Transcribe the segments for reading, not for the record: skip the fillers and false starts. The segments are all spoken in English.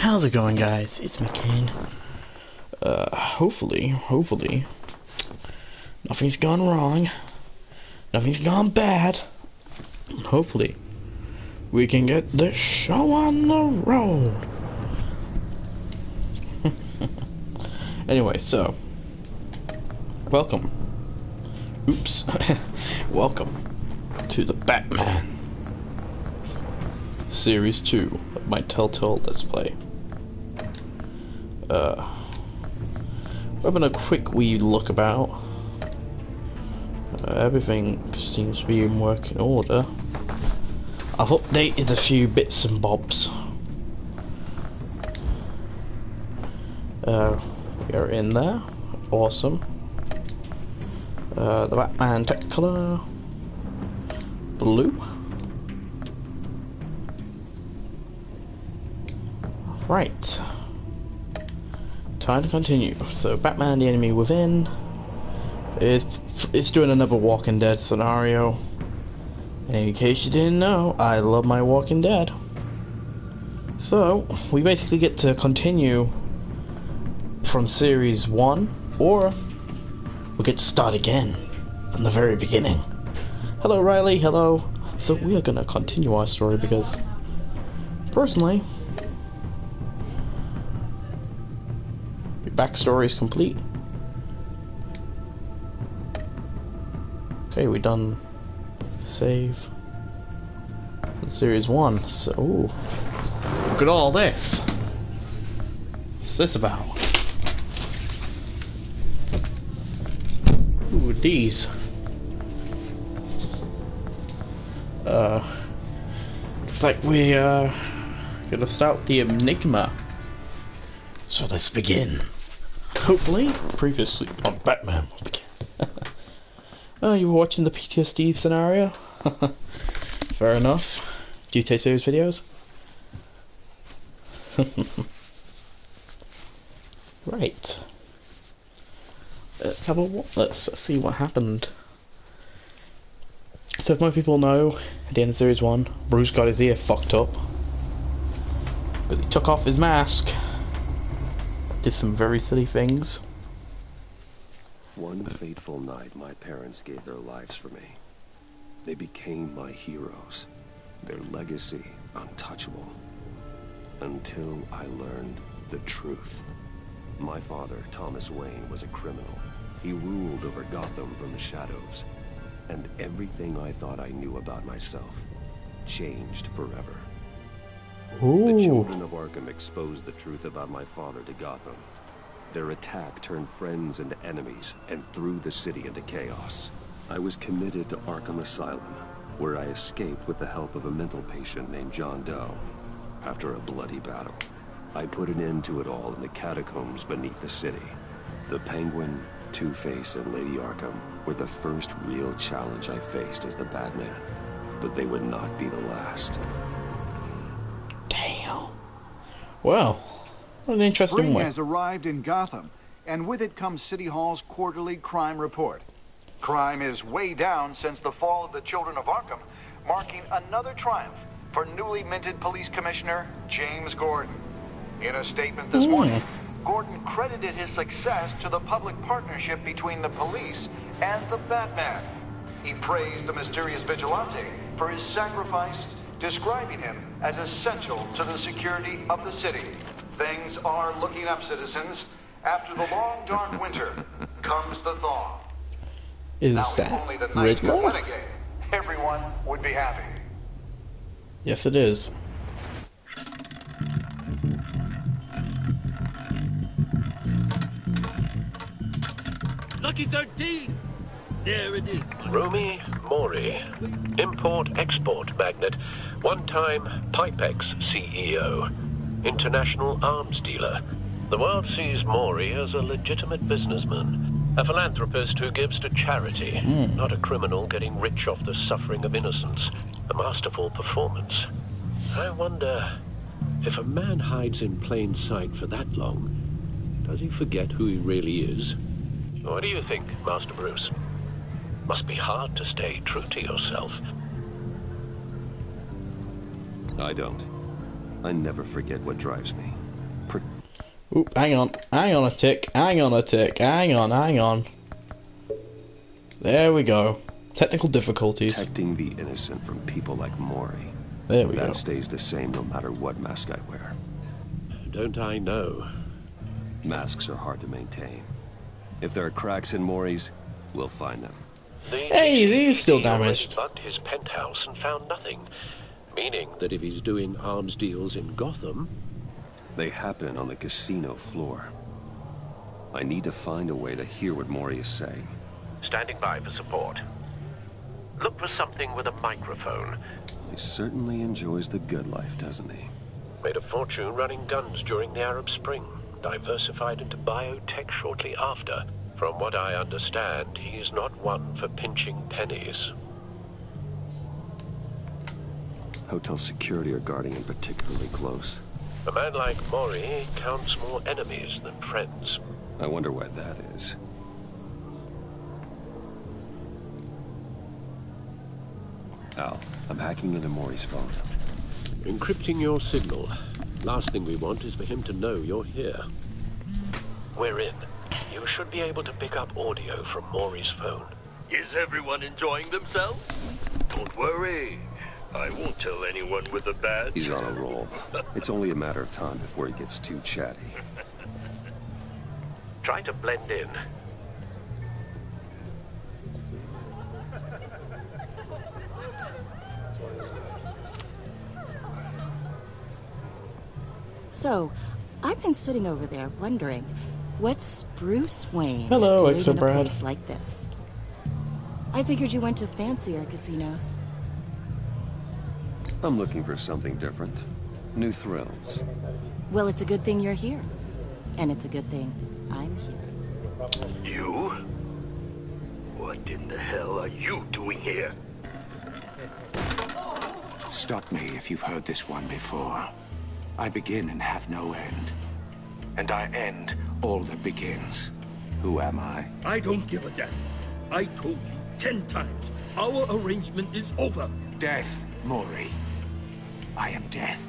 How's it going, guys? It's McCain. Hopefully, nothing's gone wrong. Nothing's gone bad. Hopefully, we can get this show on the road. Anyway, so, welcome. Oops. Welcome to the Batman Series 2 of my Telltale Let's Play. We're having a quick wee look about. Everything seems to be in working order. I've updated a few bits and bobs. We are in there. Awesome. The Batman tech color blue. Right. Time to continue. So Batman the Enemy Within it's doing another Walking Dead scenario. And in case you didn't know, I love my Walking Dead. So we basically get to continue from series 1, or we get to start again from the very beginning. Hello Riley, hello. So we are gonna continue our story because personally backstory is complete. Okay, we done save in series 1. So ooh, look at all this. What's this about? Ooh, these. Looks like we gonna start the Enigma. So let's begin. Hopefully, previously on Batman will begin. Oh, you were watching the PTSD scenario? Fair enough. Do you take serious videos? Right. Let's have a let's see what happened. So if most people know, at the end of series 1, Bruce got his ear fucked up because he took off his mask. Did some very silly things. One fateful night, my parents gave their lives for me. They became my heroes. Their legacy untouchable. Until I learned the truth. My father, Thomas Wayne, was a criminal. He ruled over Gotham from the shadows. And everything I thought I knew about myself changed forever. Ooh. The children of Arkham exposed the truth about my father to Gotham. Their attack turned friends into enemies and threw the city into chaos. I was committed to Arkham Asylum, where I escaped with the help of a mental patient named John Doe. After a bloody battle, I put an end to it all in the catacombs beneath the city. The Penguin, Two-Face, and Lady Arkham were the first real challenge I faced as the Batman, but they would not be the last. Damn. Well, what an interesting Spring way. has arrived in Gotham, and with it comes City Hall's quarterly crime report. Crime is way down since the fall of the Children of Arkham, marking another triumph for newly minted Police Commissioner James Gordon. In a statement this morning, Gordon credited his success to the public partnership between the police and the Batman. He praised the mysterious vigilante for his sacrifice, describing him as essential to the security of the city. Things are looking up, citizens. After the long, dark winter comes the thaw. Is Now, if that only the Knights could win Riddler? again, everyone would be happy. Yes, it is. Lucky 13! There it is. Romy Mori, import-export magnate, one-time Pipex CEO, international arms dealer. The world sees Mori as a legitimate businessman, a philanthropist who gives to charity, not a criminal getting rich off the suffering of innocence. A masterful performance. I wonder, if a man hides in plain sight for that long, does he forget who he really is? What do you think, Master Bruce? Must be hard to stay true to yourself. I don't. I never forget what drives me. Oop, hang on a tick, hang on. There we go. Technical difficulties. Protecting the innocent from people like Mori. There we go. That stays the same no matter what mask I wear. Don't I know? Masks are hard to maintain. If there are cracks in Mori's, we'll find them. Hey, these still He already damaged. bugged his penthouse and found nothing. Meaning that if he's doing arms deals in Gotham... They happen on the casino floor. I need to find a way to hear what Mori is saying. Standing by for support. Look for something with a microphone. He certainly enjoys the good life, doesn't he? Made a fortune running guns during the Arab Spring. Diversified into biotech shortly after. From what I understand, he's not one for pinching pennies. Hotel security are guarding him particularly close. A man like Mori counts more enemies than friends. I wonder why that is. Al, I'm hacking into Mori's phone. Encrypting your signal. Last thing we want is for him to know you're here. We're in. You should be able to pick up audio from Mori's phone. Is everyone enjoying themselves? Don't worry. I won't tell anyone with a badge. He's on a roll. It's only a matter of time before he gets too chatty. Try to blend in. So, I've been sitting over there wondering, what's Bruce Wayne Hello, doing Extra in a Brad. place like this? I figured you went to fancier casinos. I'm looking for something different. New thrills. Well, it's a good thing you're here. And it's a good thing I'm here. You? What in the hell are you doing here? Stop me if you've heard this one before. I begin and have no end. And I end all that begins. Who am I? I don't give a damn. I told you 10 times. Our arrangement is over. Death, Mori. I am death.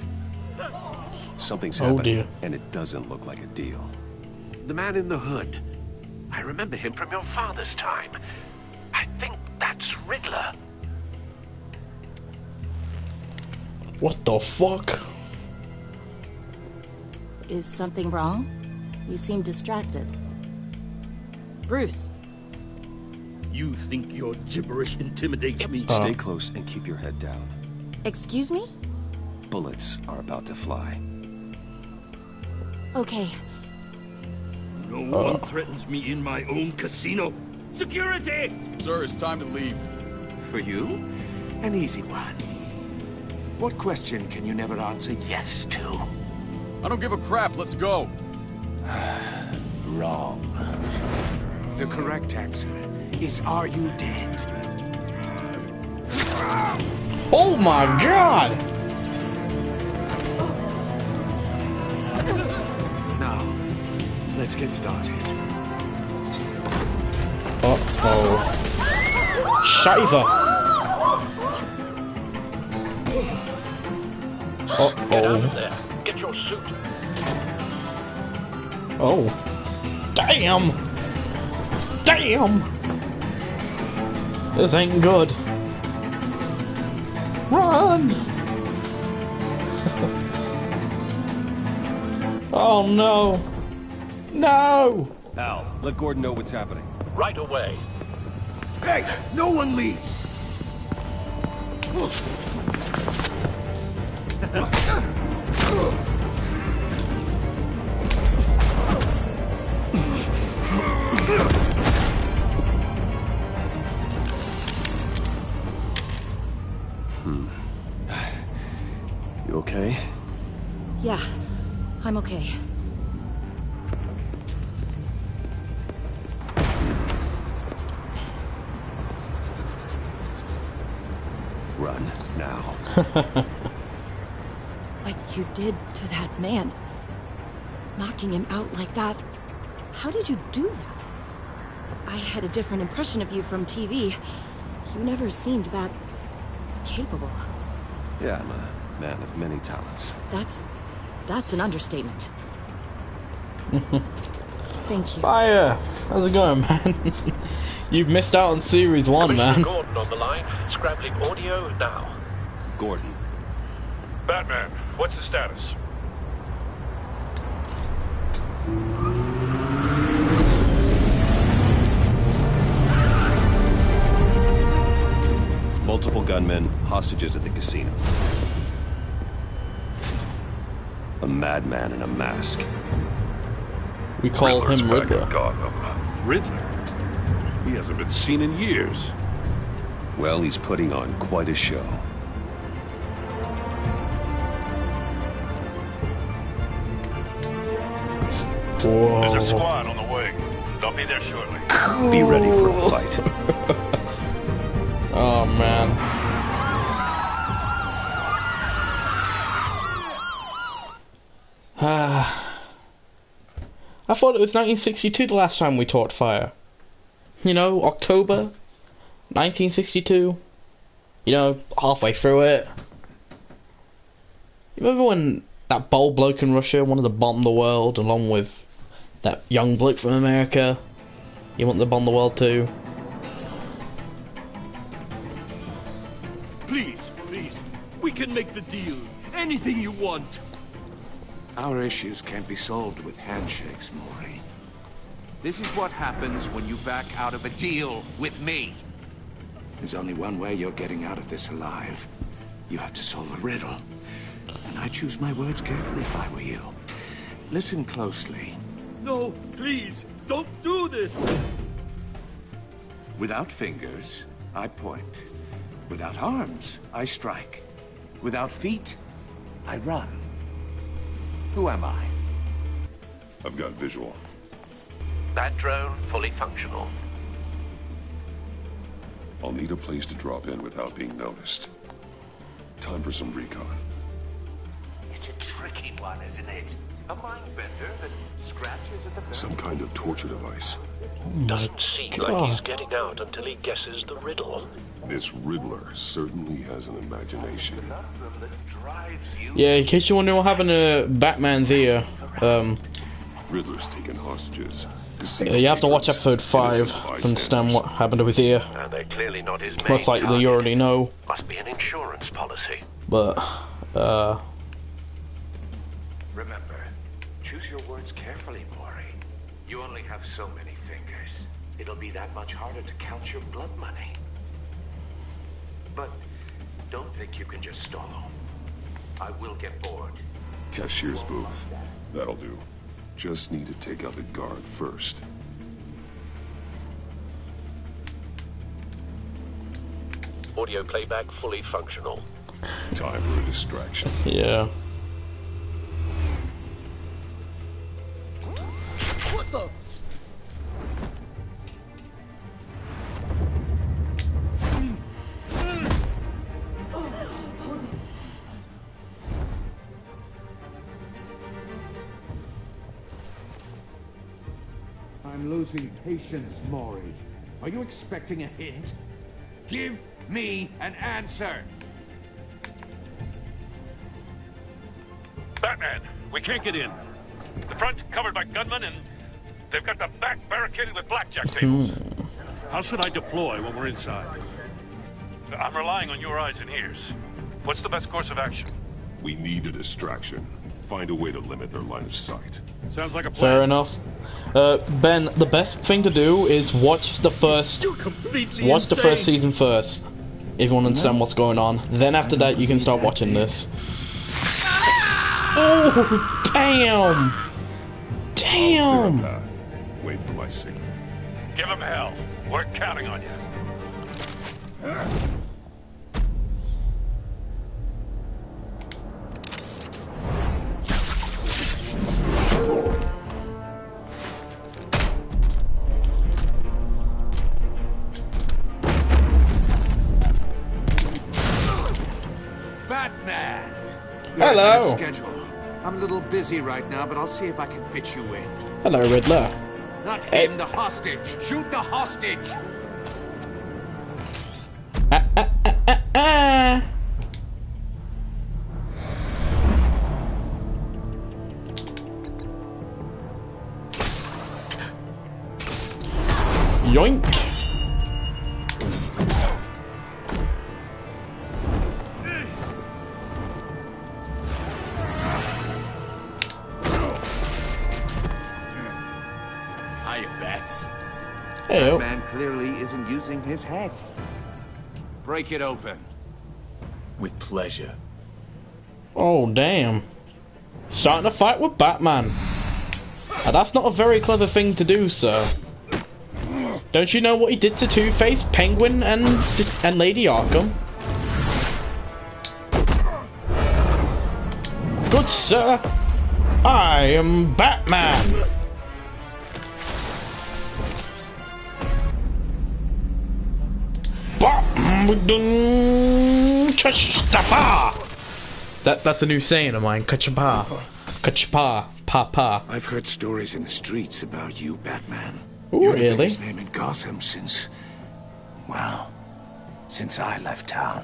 Something's Oh, happening, dear. and it doesn't look like a deal. The man in the hood. I remember him from your father's time. I think that's Riddler. What the fuck? Is something wrong? You seem distracted. Bruce, You think your gibberish intimidates me? Stay close and keep your head down. excuse me? Bullets are about to fly. Okay, No one threatens me in my own casino. Security! Sir, it's time to leave. For you, an easy one. What question can you never answer yes to? I don't give a crap. Let's go. Wrong. The correct answer is, are you dead? Oh my god! Now, let's get started. Uh-oh. Shiver! Get out of Uh-oh. there. Get your suit. Oh. Damn! Damn! This ain't good. Run! Oh no! No! Al, let Gordon know what's happening. Right away. Hey, no one leaves! You okay? yeah, I'm okay. Run, now. What you did to that man, knocking him out like that, how did you do that? I had a different impression of you from TV. You never seemed that capable. Yeah, I'm a man of many talents. That's an understatement. Thank you. Fire! How's it going, man? You've missed out on Series 1, Commissioner man. Gordon on the line, scrabbling audio now. Gordon, Batman, what's the status? multiple gunmen, hostages at the casino. A madman in a mask. We call Riddler's him back Riddler. in Gotham. Riddler? He hasn't been seen in years. Well, he's putting on quite a show. Whoa. There's a squad on the way. They'll be there shortly. Be ready for a fight. Oh, man. I thought it was 1962 the last time we taught fire. You know, October 1962. You know, halfway through it. You remember when that bold bloke in Russia wanted to bomb the world along with that young bloke from America? You want to bomb the world too? Please, we can make the deal. Anything you want. Our issues can't be solved with handshakes, Maury. This is what happens when you back out of a deal with me. There's only one way you're getting out of this alive. You have to solve a riddle. And I choose my words carefully if I were you. Listen closely. No, please, don't do this. Without fingers, I point. Without arms, I strike. Without feet, I run. Who am I? I've got visual. That drone fully functional. I'll need a place to drop in without being noticed. Time for some recon. It's a tricky one, isn't it? A mind bender that scratches at the Some kind of torture device. Doesn't seem like he's getting out until he guesses the riddle. This Riddler certainly has an imagination. Yeah, in case you're wondering what happened to Batman's ear, Riddler's taking hostages. you have to watch episode 5 to understand what happened to his ear. And they're clearly not his main Most likely target. you already know, Must be an insurance policy. but, Remember, choose your words carefully, Maury. You only have so many fingers. It'll be that much harder to count your blood money. But don't think you can just stall. I will get bored. Cashier's booth. That'll do. Just need to take out the guard first. Audio playback fully functional. Time for a distraction. yeah. What the? I'm losing patience, Maury. Are you expecting a hint? Give me an answer! Batman, we can't get in. The front's covered by gunmen and they've got the back barricaded with blackjack tables. How should I deploy when we're inside? I'm relying on your eyes and ears. What's the best course of action? We need a distraction. Find a way to limit their line of sight. Sounds like a plan. Fair enough. Ben, the best thing to do is watch the first season first, if you want to understand what's going on. Then after that, you can start watching this. Oh, damn! Damn! Path. Wait for my signal. Give them hell. We're counting on you. Batman! Hello. Schedule. I'm a little busy right now, but I'll see if I can fit you in. Hello, Riddler. Not him, the hostage! Shoot the hostage! Yoink! Hiya, bats. Hey, That man clearly isn't using his head. Break it open. With pleasure. oh damn. Starting a fight with Batman. Now, that's not a very clever thing to do, sir. Don't you know what he did to Two-Face, Penguin, and Lady Arkham? Good sir, I am Batman. That's a new saying of mine. Kachapa, kachapa, pa. I've heard stories in the streets about you, Batman. Ooh, You're the really? biggest name in Gotham since, well, since I left town.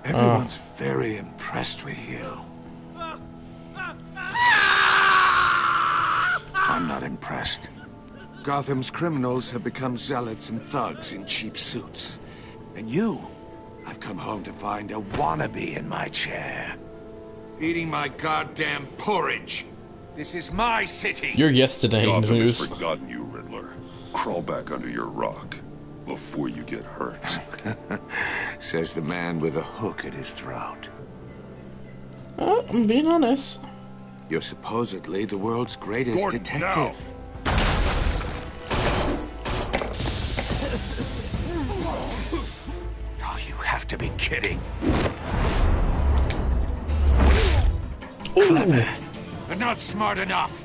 Everyone's very impressed with you. I'm not impressed. Gotham's criminals have become zealots and thugs in cheap suits. And you, I've come home to find a wannabe in my chair. Eating my goddamn porridge. This is my city. You're yesterday in Gotham has news. forgotten you, Riddler. Crawl back under your rock before you get hurt. Says the man with a hook at his throat. I'm being honest. You're supposedly the world's greatest Gordon, detective. Oh, you have to be kidding. Clever, but not smart enough.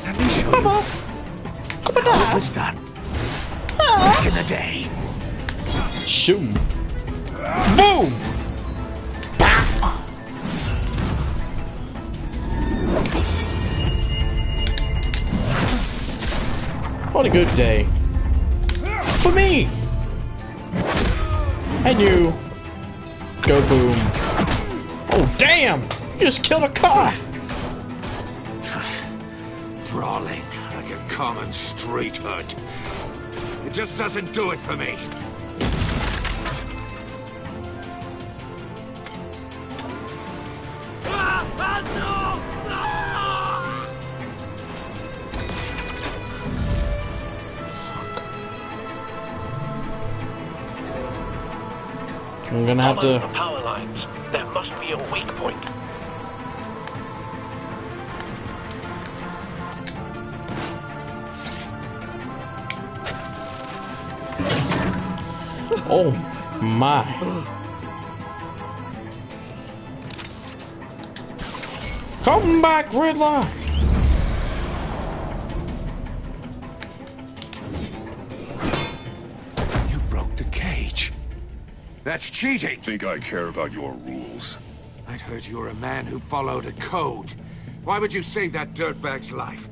Let me show you how it was done back in the day. Shoot him. Boom! What a good day. For me! And you. Go boom. Oh damn! You just killed a car! Brawling like a common street hood. It just doesn't do it for me. I'm gonna have Follow to... the power lines. There must be a weak point. Oh my. Come back, Riddler! You broke the cage. That's cheating. Think I care about your rules? I'd heard you were a man who followed a code. Why would you save that dirtbag's life?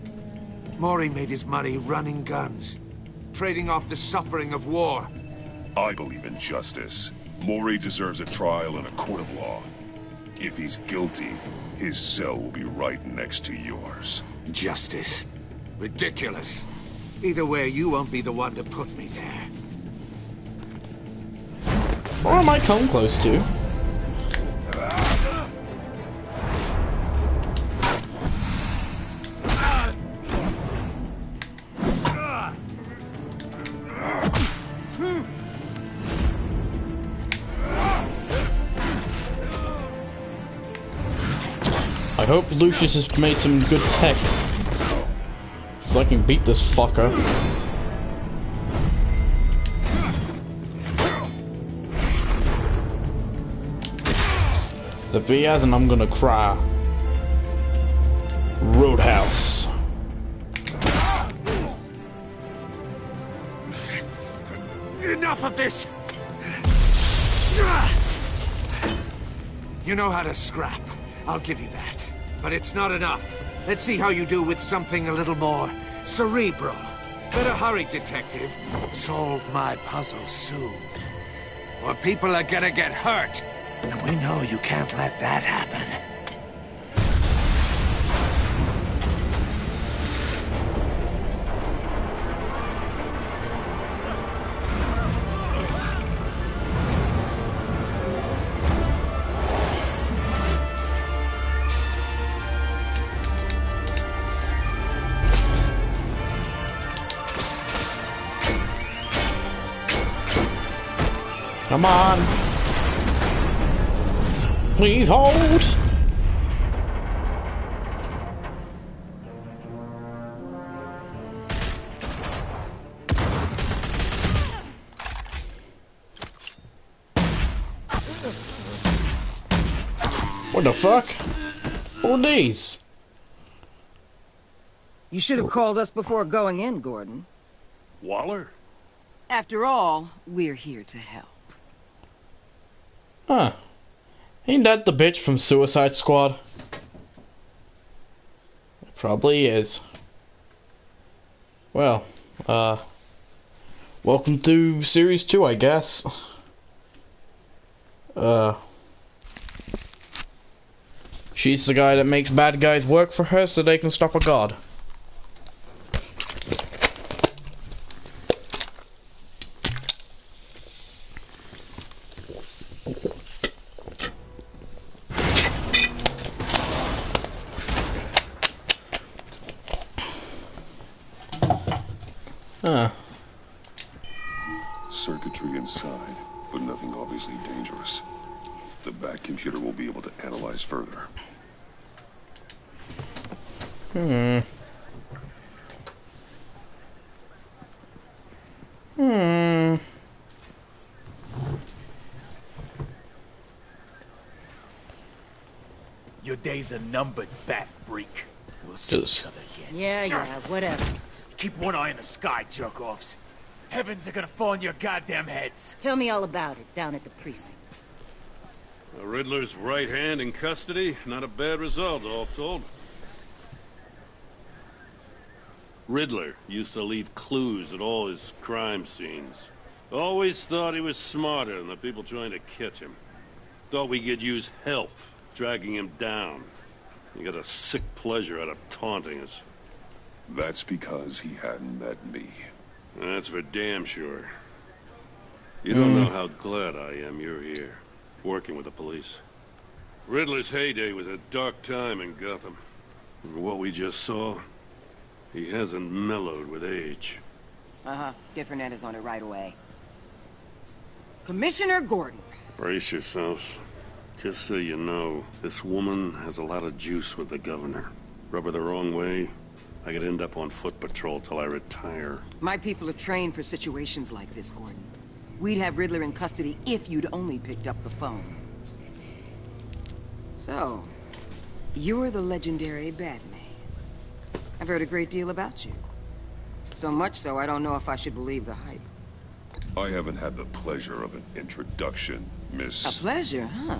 Maury made his money running guns, trading off the suffering of war. I believe in justice. Maury deserves a trial in a court of law. If he's guilty, his cell will be right next to yours. Justice. Ridiculous. Either way, you won't be the one to put me there. Or I might come close to. I hope Lucius has made some good tech so I can beat this fucker. The BS and I'm gonna cry. Roadhouse. Enough of this! You know how to scrap. I'll give you that. But it's not enough. Let's see how you do with something a little more cerebral. Better hurry, detective. Solve my puzzle soon. Or people are gonna get hurt. And we know you can't let that happen. Come on. Please hold. What the fuck? All these? You should have called us before going in, Gordon. Waller? After all, we're here to help. Huh. Ain't that the bitch from Suicide Squad? It probably is. Well, welcome to Series 2, I guess. She's the guy that makes bad guys work for her so they can stop a god. Huh. Circuitry inside, but nothing obviously dangerous. The back computer will be able to analyze further. Hmm. Your days are numbered, bat freak. We'll see each other again. Yeah, whatever. Keep one eye in the sky, jerk-offs. Heavens are gonna fall on your goddamn heads. Tell me all about it down at the precinct. The Riddler's right hand in custody. Not a bad result, all told. Riddler used to leave clues at all his crime scenes. Always thought he was smarter than the people trying to catch him. Thought we could use help, dragging him down. He got a sick pleasure out of taunting us. That's because he hadn't met me. That's for damn sure. You don't know how glad I am you're here, working with the police. Riddler's heyday was a dark time in Gotham. And what we just saw, he hasn't mellowed with age. Get Fernandez on it right away. Commissioner Gordon. Brace yourselves. Just so you know, this woman has a lot of juice with the governor. Rub her the wrong way, I could end up on foot patrol till I retire. My people are trained for situations like this, Gordon. We'd have Riddler in custody if you'd only picked up the phone. So, you're the legendary Batman. I've heard a great deal about you. So much so, I don't know if I should believe the hype. I haven't had the pleasure of an introduction, Miss... A pleasure, huh?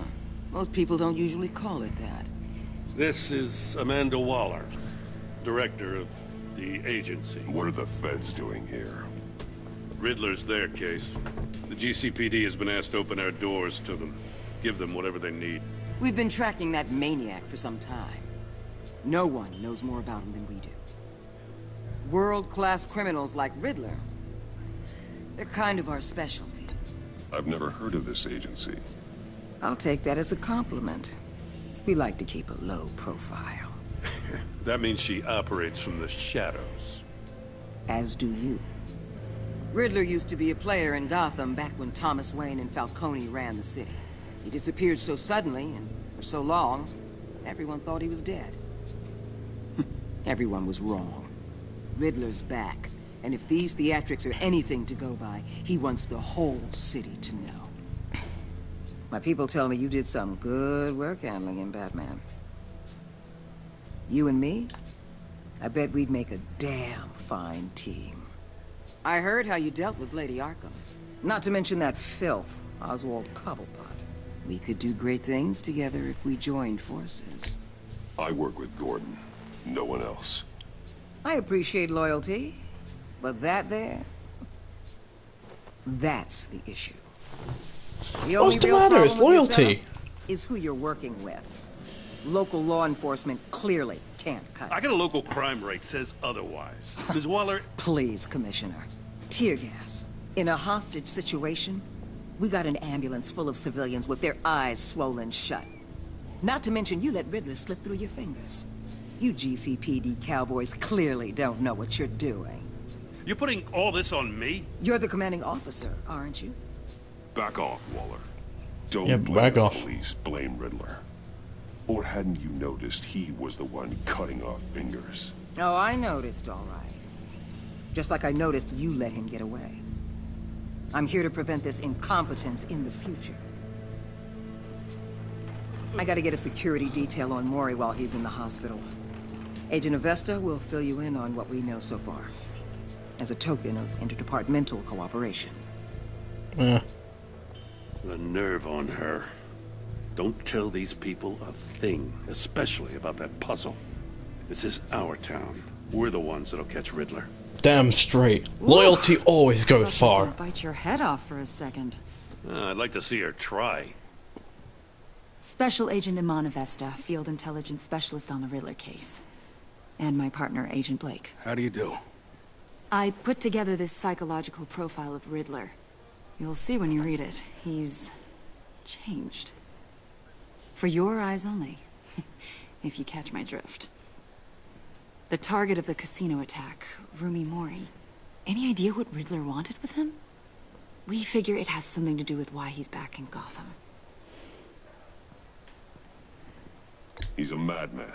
Most people don't usually call it that. This is Amanda Waller, director of the agency. What are the feds doing here? Riddler's their case. The GCPD has been asked to open our doors to them. Give them whatever they need. We've been tracking that maniac for some time. No one knows more about him than we do. World-class criminals like Riddler, they're kind of our specialty. I've never heard of this agency. I'll take that as a compliment. We like to keep a low profile. That means she operates from the shadows. As do you. Riddler used to be a player in Gotham back when Thomas Wayne and Falcone ran the city. He disappeared so suddenly, and for so long, everyone thought he was dead. Everyone was wrong. Riddler's back, and if these theatrics are anything to go by, he wants the whole city to know. My people tell me you did some good work handling him, Batman. You and me? I bet we'd make a damn fine team. I heard how you dealt with Lady Arkham. Not to mention that filth, Oswald Cobblepot. We could do great things together if we joined forces. I work with Gordon. No one else. I appreciate loyalty, but that there... that's the issue. The only What's the real matter? problem It's with your loyalty. setup is who you're working with. Local law enforcement clearly can't cut I it. got a local crime rate says otherwise. Ms. Waller... Please, Commissioner. Tear gas. In a hostage situation, we got an ambulance full of civilians with their eyes swollen shut. Not to mention you let Riddler slip through your fingers. You GCPD cowboys clearly don't know what you're doing. You're putting all this on me? You're the commanding officer, aren't you? Back off, Waller. Don't Yeah, blame back the off. police, blame Riddler. Or hadn't you noticed he was the one cutting off fingers? Oh, I noticed, all right. Just like I noticed you let him get away. I'm here to prevent this incompetence in the future. I gotta get a security detail on Mori while he's in the hospital. Agent Avesta will fill you in on what we know so far, as a token of interdepartmental cooperation. Yeah. The nerve on her. Don't tell these people a thing, especially about that puzzle. This is our town. We're the ones that'll catch Riddler. Damn straight. Loyalty always goes far. Bite your head off for a second. I'd like to see her try. Special Agent Iman Avesta, Field Intelligence Specialist on the Riddler case. And my partner, Agent Blake. How do you do? I put together this psychological profile of Riddler. You'll see when you read it. He's changed. For your eyes only, if you catch my drift. The target of the casino attack, Rumi Mori. Any idea what Riddler wanted with him? We figure it has something to do with why he's back in Gotham. He's a madman.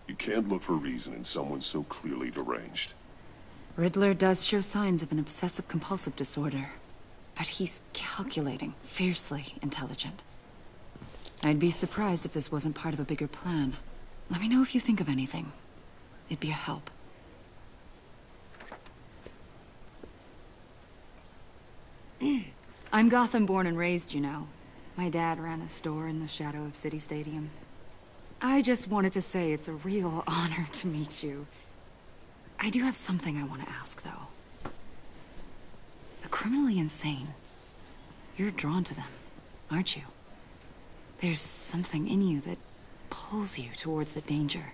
You can't look for reason in someone so clearly deranged. Riddler does show signs of an obsessive-compulsive disorder. But he's calculating, fiercely intelligent. I'd be surprised if this wasn't part of a bigger plan. Let me know if you think of anything. It'd be a help. I'm Gotham born and raised, you know. My dad ran a store in the shadow of City Stadium. I just wanted to say it's a real honor to meet you. I do have something I want to ask, though. The criminally insane. You're drawn to them, aren't you? There's something in you that pulls you towards the danger.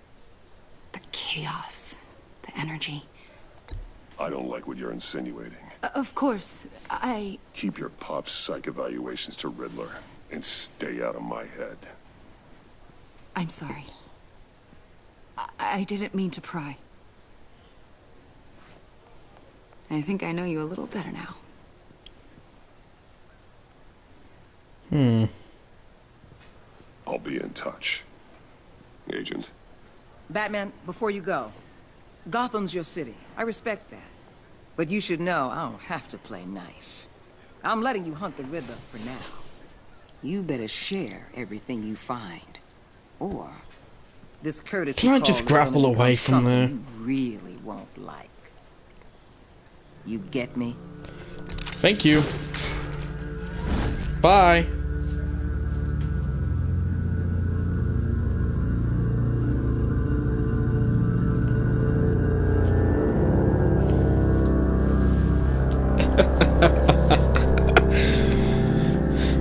The chaos, the energy. I don't like what you're insinuating. Of course, Keep your pop's psych evaluations to Riddler and stay out of my head. I'm sorry. I didn't mean to pry. I think I know you a little better now. I'll be in touch. Agent. Batman, before you go, Gotham's your city. I respect that. But you should know I don't have to play nice. I'm letting you hunt the Riddler for now. You better share everything you find. Or this courtesy Can I call just is grapple gonna become away from there? something you really won't like. You get me? Thank you. Bye.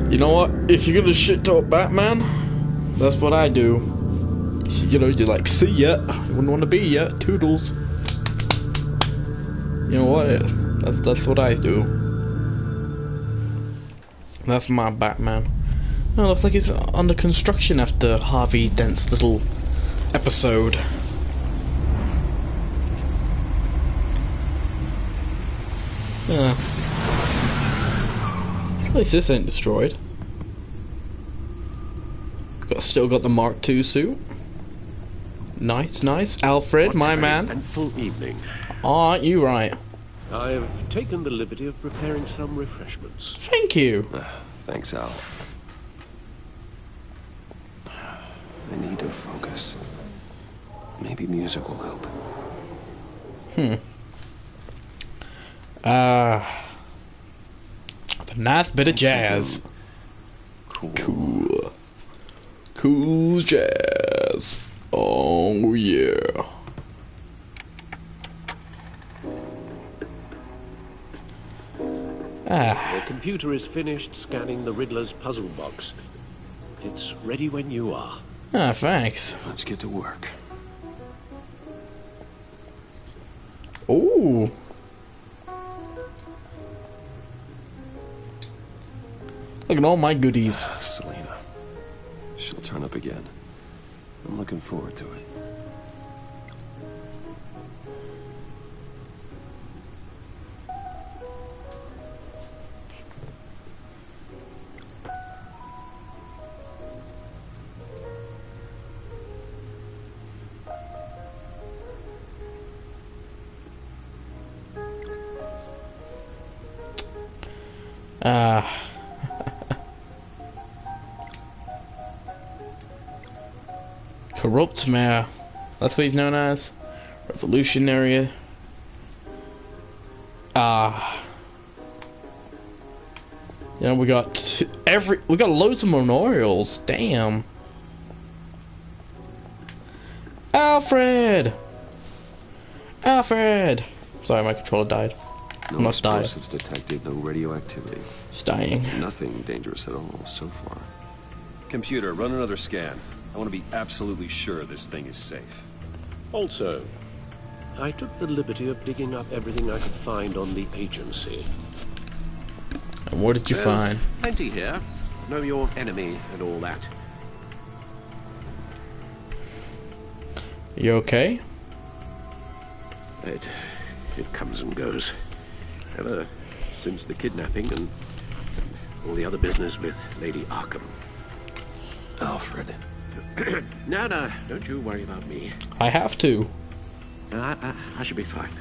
You know what? If you're gonna shit talk Batman, that's what I do. You know, you're like, see ya. You wouldn't want to be ya. Toodles. You know what? That's what I do. That's my Batman. Oh, looks like he's under construction after Harvey Dent's little episode. Yeah. At least this ain't destroyed. Still got the Mark II suit. Nice, nice. Alfred, my man. Eventful evening. Aren't you right? I've taken the liberty of preparing some refreshments. Thank you. Thanks, Al. I need to focus. Maybe music will help. A nice bit of jazz. Cool. Cool jazz. Oh yeah. The computer is finished scanning the Riddler's puzzle box. It's ready when you are. Thanks. Let's get to work. Ooh. Look at all my goodies. Selena. She'll turn up again. I'm looking forward to it. Corrupt mayor. That's what he's known as. Revolutionary. You know, we got loads of memorials. Damn. Alfred. Alfred. Sorry, my controller died. No explosives detected, no radioactivity. It's dying. Nothing dangerous at all so far. Computer, run another scan. I want to be absolutely sure this thing is safe. Also, I took the liberty of digging up everything I could find on the agency. And what did you find? Plenty here. Know your enemy and all that. You okay? It comes and goes. Ever since the kidnapping and all the other business with Lady Arkham. Alfred. No, don't you worry about me. I have to. I should be fine.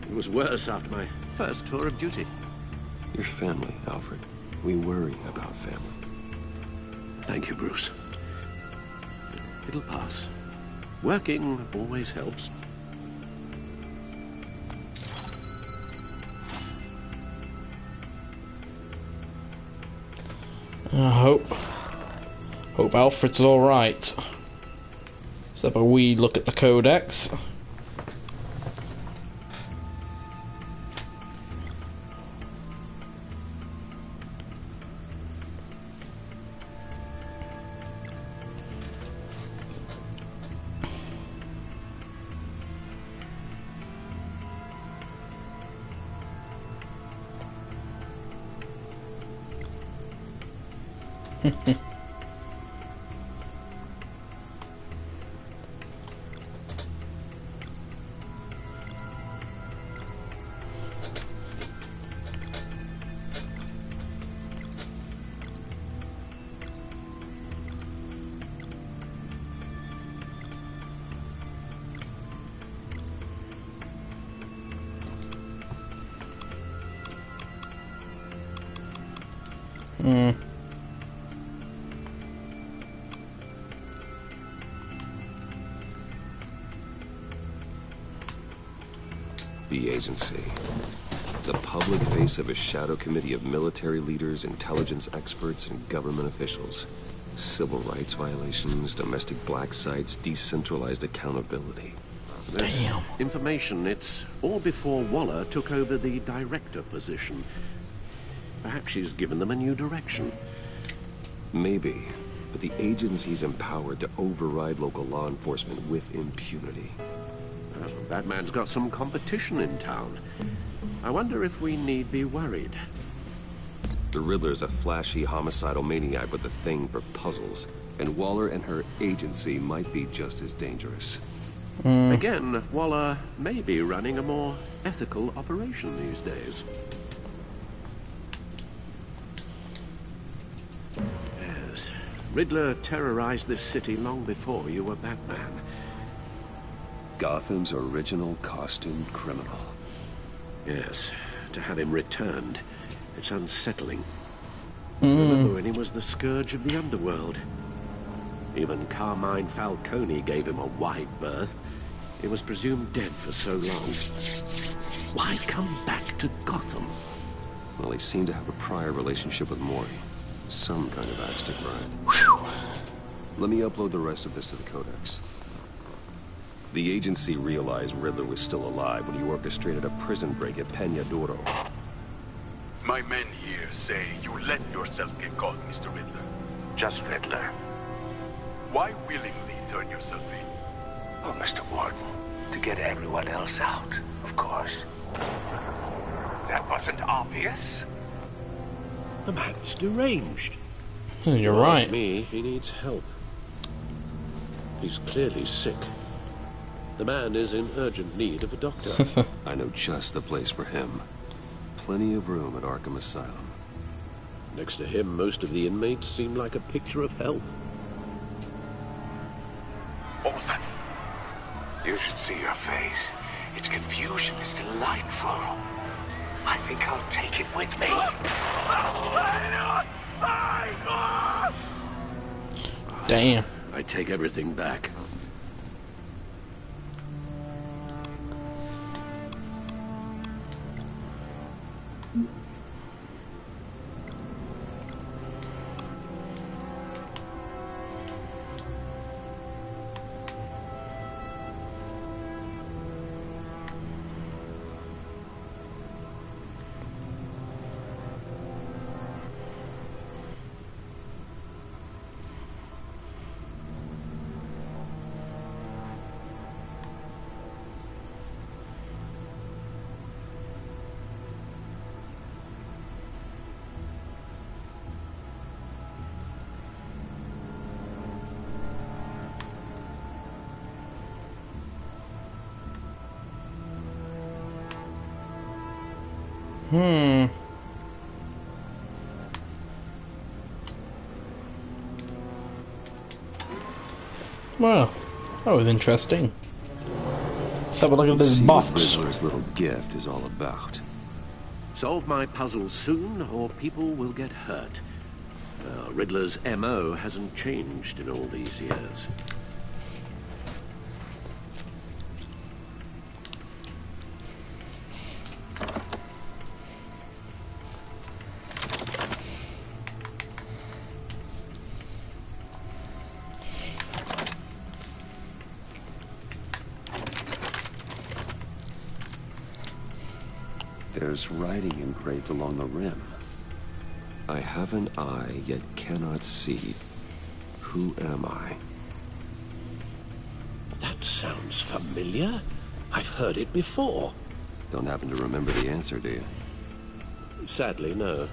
It was worse after my first tour of duty. Your family, Alfred. We worry about family. Thank you, Bruce. It'll pass. Working always helps. I hope Alfred's alright. Let's have a wee look at the codex. The agency. The public face of a shadow committee of military leaders, intelligence experts, and government officials. Civil rights violations, domestic black sites, decentralized accountability. Damn. Information, it's all before Waller took over the director position. Perhaps she's given them a new direction. Maybe, but the agency's empowered to override local law enforcement with impunity. Batman's got some competition in town. I wonder if we need be worried. The Riddler's a flashy homicidal maniac with a thing for puzzles, and Waller and her agency might be just as dangerous. Again, Waller may be running a more ethical operation these days. Yes, Riddler terrorized this city long before you were Batman. Gotham's original costumed criminal. Yes, to have him returned, it's unsettling. Remember when he was the scourge of the underworld? Even Carmine Falcone gave him a wide berth. He was presumed dead for so long. Why come back to Gotham? Well, he seemed to have a prior relationship with Mori. Some kind of axe to grind. Let me upload the rest of this to the Codex. The agency realized Riddler was still alive when he orchestrated a prison break at Peñadoro. My men here say you let yourself get caught, Mr. Riddler. Just Riddler. Why willingly turn yourself in? Oh, Mr. Warden, to get everyone else out, of course. That wasn't obvious. The man's deranged. You're right. Ask me, he needs help. He's clearly sick. The man is in urgent need of a doctor. I know just the place for him. Plenty of room at Arkham Asylum. Next to him, most of the inmates seem like a picture of health. What was that? You should see your face. Its confusion is delightful. I think I'll take it with me. Damn. I take everything back. Well, that was interesting. Let's have a look at Let's this see box. what Riddler's little gift is all about. Solve my puzzles soon, or people will get hurt. Riddler's MO hasn't changed in all these years. There's writing engraved along the rim. I have an eye, yet cannot see. Who am I? That sounds familiar. I've heard it before. Don't happen to remember the answer, do you? Sadly, no.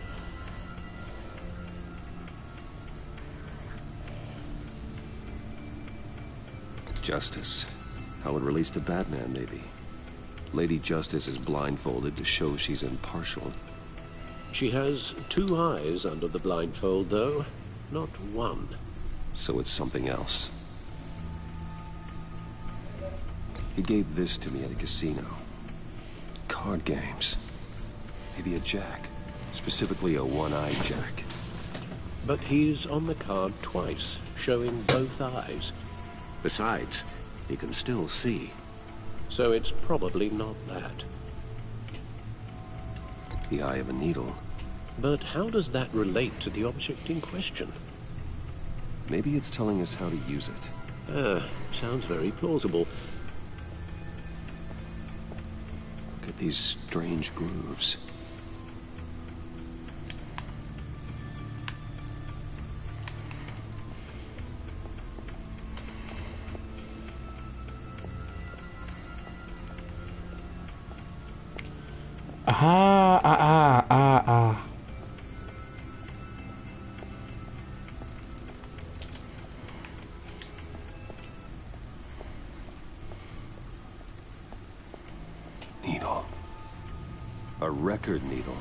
Justice. How it relates to Batman, maybe. Lady Justice is blindfolded to show she's impartial. She has 2 eyes under the blindfold, though. Not one. So it's something else. He gave this to me at a casino. Card games. Maybe a jack. Specifically a one-eyed jack. But he's on the card twice, showing both eyes. Besides, he can still see. So it's probably not that. The eye of a needle. But how does that relate to the object in question? Maybe it's telling us how to use it. Sounds very plausible. Look at these strange grooves. Needle. A record needle.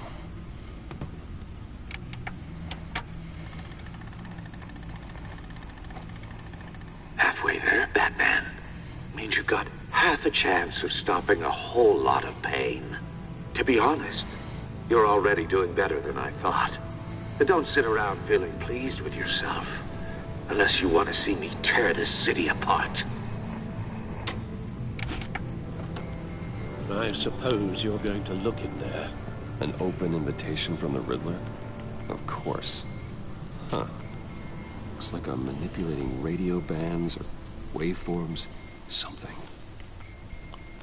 Halfway there, Batman. Means you've got half a chance of stopping a whole lot of pain. To be honest, you're already doing better than I thought. But don't sit around feeling pleased with yourself. Unless you want to see me tear this city apart. I suppose you're going to look in there. An open invitation from the Riddler? Of course. Huh. Looks like I'm manipulating radio bands or waveforms. Something.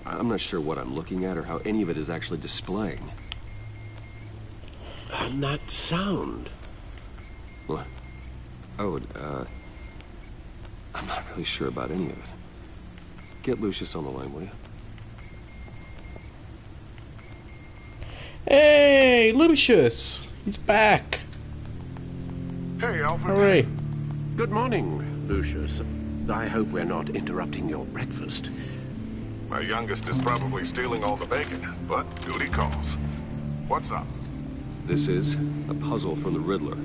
I'm not sure what I'm looking at or how any of it is actually displaying. And that sound. What? Oh, I'm not really sure about any of it. Get Lucius on the line, will you? Hey, Lucius! He's back! Hey, Alfred. Hooray. Good morning, Lucius. I hope we're not interrupting your breakfast. My youngest is probably stealing all the bacon, but duty calls. What's up? This is a puzzle from the Riddler.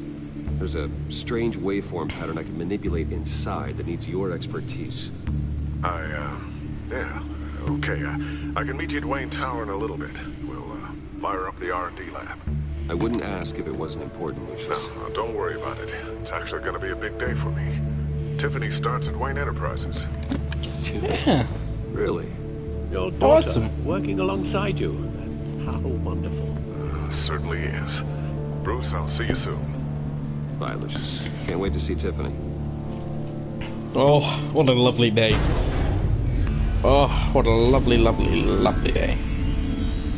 There's a strange waveform pattern I can manipulate inside that needs your expertise. Yeah, okay. I can meet you at Wayne Tower in a little bit. We'll, fire up the R&D lab. I wouldn't ask if it wasn't important, Lucius. No, don't worry about it. It's actually gonna be a big day for me. Tiffany starts at Wayne Enterprises. Yeah. Really? Your daughter Awesome. working alongside you. How wonderful. Certainly is. Bruce, I'll see you soon. Bye, Lucius. Can't wait to see Tiffany. Oh, what a lovely day. Oh, what a lovely, lovely, lovely day.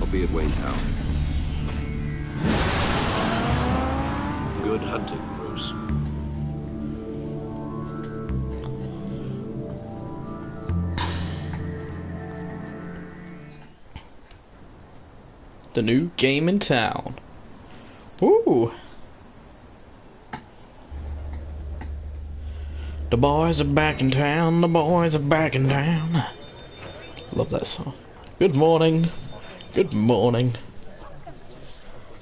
I'll be at Wayne Tower. Good hunting, Bruce. The new game in town. Woo! The boys are back in town, the boys are back in town. Love that song. Good morning. Good morning.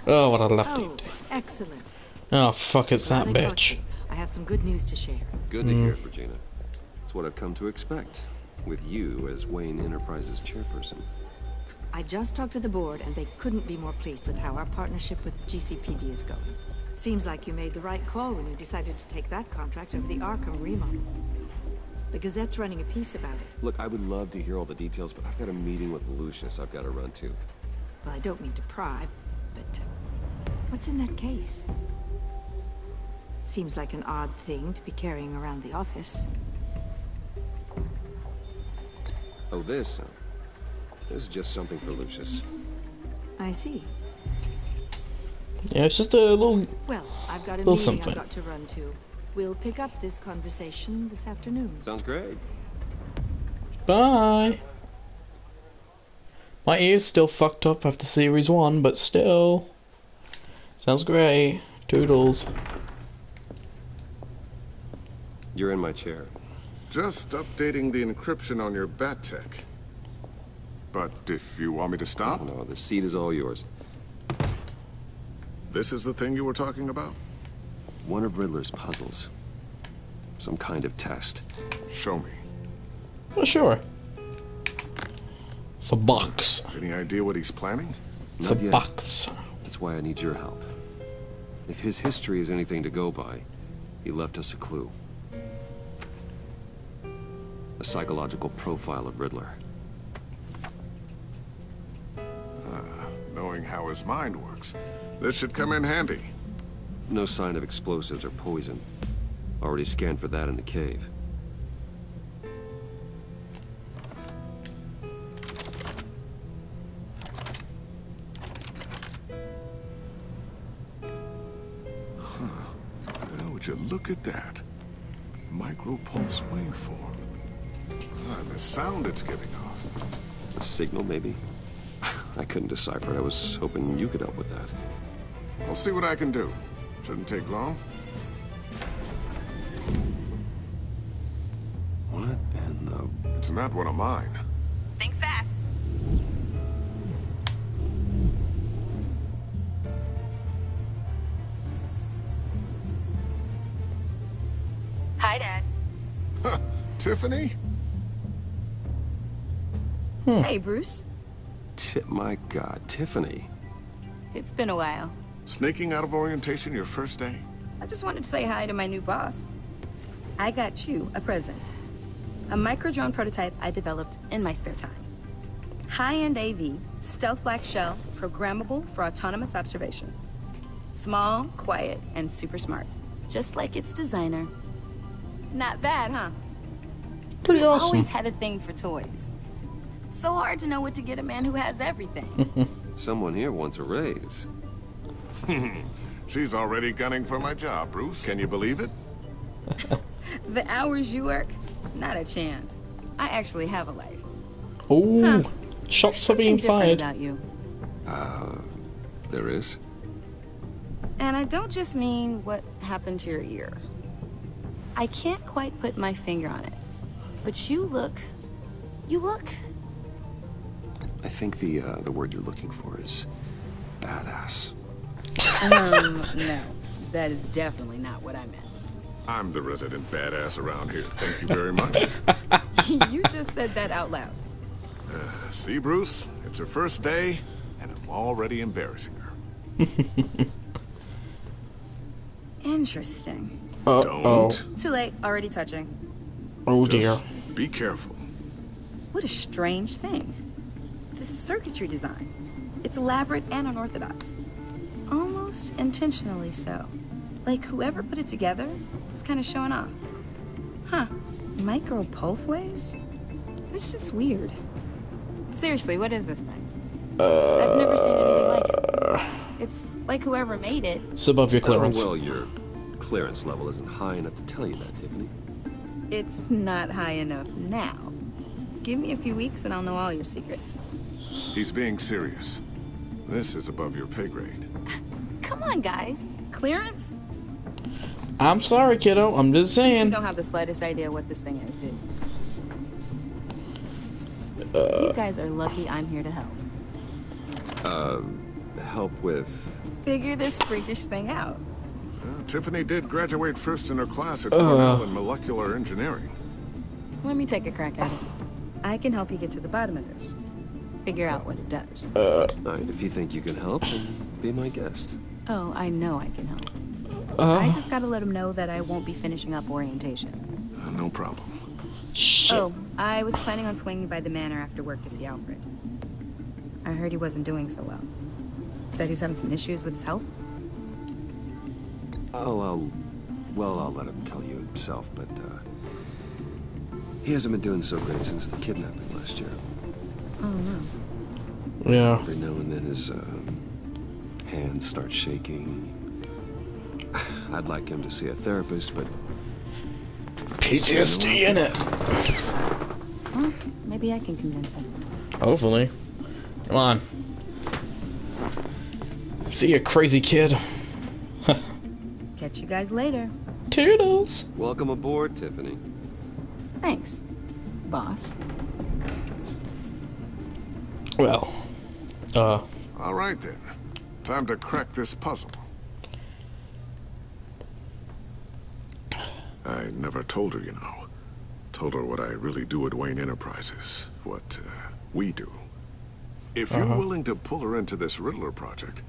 Oh, what a lefty. Oh, excellent. Oh, fuck, it's that Glad I caught bitch. you. I have some good news to share. Good to hear, Regina. It's what I've come to expect, with you as Wayne Enterprises chairperson. I just talked to the board, and they couldn't be more pleased with how our partnership with GCPD is going. Seems like you made the right call when you decided to take that contract over the Arkham remodel. The Gazette's running a piece about it. Look, I would love to hear all the details, but I've got a meeting with Lucius I've got to run to. Well, I don't mean to pry, but what's in that case? Seems like an odd thing to be carrying around the office. Oh, this? This is just something for Lucius. I see. Yeah, it's just a little... Well, I've got a little meeting something. I've got to run to. We'll pick up this conversation this afternoon. Sounds great. Bye! My ear's still fucked up after Series 1, but still... Sounds great. Toodles. You're in my chair. Just updating the encryption on your bat tech. But if you want me to stop? No, the seat is all yours. This is the thing you were talking about? One of Riddler's puzzles. Some kind of test. Show me. Well, sure. The box. Any idea what he's planning? Not The yet. box. That's why I need your help. If his history is anything to go by, he left us a clue. A psychological profile of Riddler. Knowing how his mind works, this should come in handy. No sign of explosives or poison. Already scanned for that in the cave. Well, would you look at that? Micro-pulse waveform. And the sound it's giving off. A signal, maybe? I couldn't decipher it. I was hoping you could help with that. I'll see what I can do. Shouldn't take long. What in the... It's not one of mine. Think fast. Hi, Dad. Tiffany? Hey, Bruce. My God, Tiffany. It's been a while. Sneaking out of orientation your first day? I just wanted to say hi to my new boss. I got you a present. A micro-drone prototype I developed in my spare time. High-end AV, stealth black shell, programmable for autonomous observation. Small, quiet, and super smart. Just like its designer. Not bad, huh? Pretty awesome. Always had a thing for toys. So hard to know what to get a man who has everything. Someone here wants a raise. She's already gunning for my job, Bruce. Can you believe it? The hours you work? Not a chance. I actually have a life. Oh, shots are being fired. About you. There is? And I don't just mean what happened to your ear. I can't quite put my finger on it. But you look... I think the word you're looking for is badass. No. That is definitely not what I meant. I'm the resident badass around here. Thank you very much. You just said that out loud. See, Bruce? It's her first day, and I'm already embarrassing her. Interesting. Don't. Too late. Already touching. Oh Just dear. be careful. What a strange thing. The circuitry design. It's elaborate and unorthodox. Almost intentionally so. Like whoever put it together was kind of showing off. Huh. Micro pulse waves? It's just weird. Seriously, what is this thing? I've never seen anything like it. It's like whoever made it. It's above your clearance. Oh, well, your clearance level isn't high enough to tell you that, Tiffany. It's not high enough now. Give me a few weeks and I'll know all your secrets. He's being serious. This is above your pay grade. Come on, guys. Clearance? I'm sorry, kiddo. I'm just You saying. don't have the slightest idea what this thing is, do you? You guys are lucky I'm here to help. help with... Figure this freakish thing out. Tiffany did graduate first in her class at Cornell in molecular engineering. Let me take a crack at it. I can help you get to the bottom of this. Figure out what it does. If you think you can help, then be my guest. Oh, I know I can help. I just gotta let him know that I won't be finishing up orientation. No problem. Shit. Oh, I was planning on swinging by the manor after work to see Alfred. I heard he wasn't doing so well. That he was having some issues with his health. Oh, I'll let him tell you himself, but, he hasn't been doing so great since the kidnapping last year. Oh, no. Yeah. Every now and then his, hands start shaking. I'd like him to see a therapist, but... PTSD in it. Well, maybe I can convince him. Hopefully. Come on. See you, crazy kid. Catch you guys later. Toodles. Welcome aboard, Tiffany. Thanks, boss. Well, All right then. Time to crack this puzzle. I never told her, you know. Told her what I really do at Wayne Enterprises. What, we do. If you're willing to pull her into this Riddler project,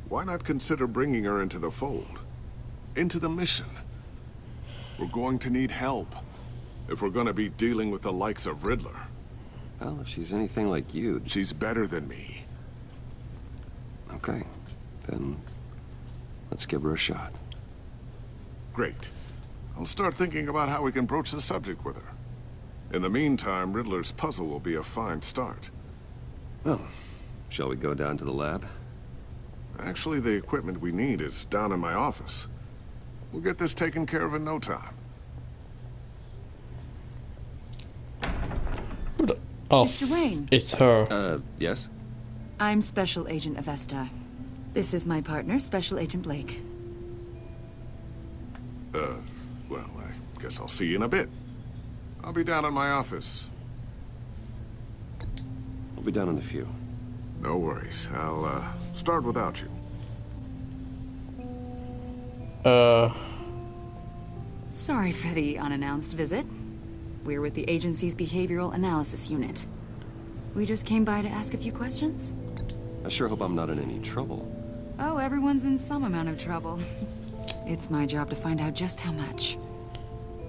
why not consider bringing her into the fold? Into the mission? We're going to need help if we're going to be dealing with the likes of Riddler. Well, if she's anything like you... She's better than me. Okay, then let's give her a shot. Great. I'll start thinking about how we can broach the subject with her. In the meantime, Riddler's puzzle will be a fine start. Well, shall we go down to the lab? Actually, the equipment we need is down in my office. We'll get this taken care of in no time. Oh, Mr. Wayne. It's her. Yes? I'm Special Agent Avesta. This is my partner, Special Agent Blake. Well, I guess I'll see you in a bit. I'll be down in my office. I'll be down in a few. No worries. I'll, start without you. Sorry for the unannounced visit. We're with the agency's Behavioral Analysis Unit. We just came by to ask a few questions. I sure hope I'm not in any trouble. Oh, everyone's in some amount of trouble. It's my job to find out just how much.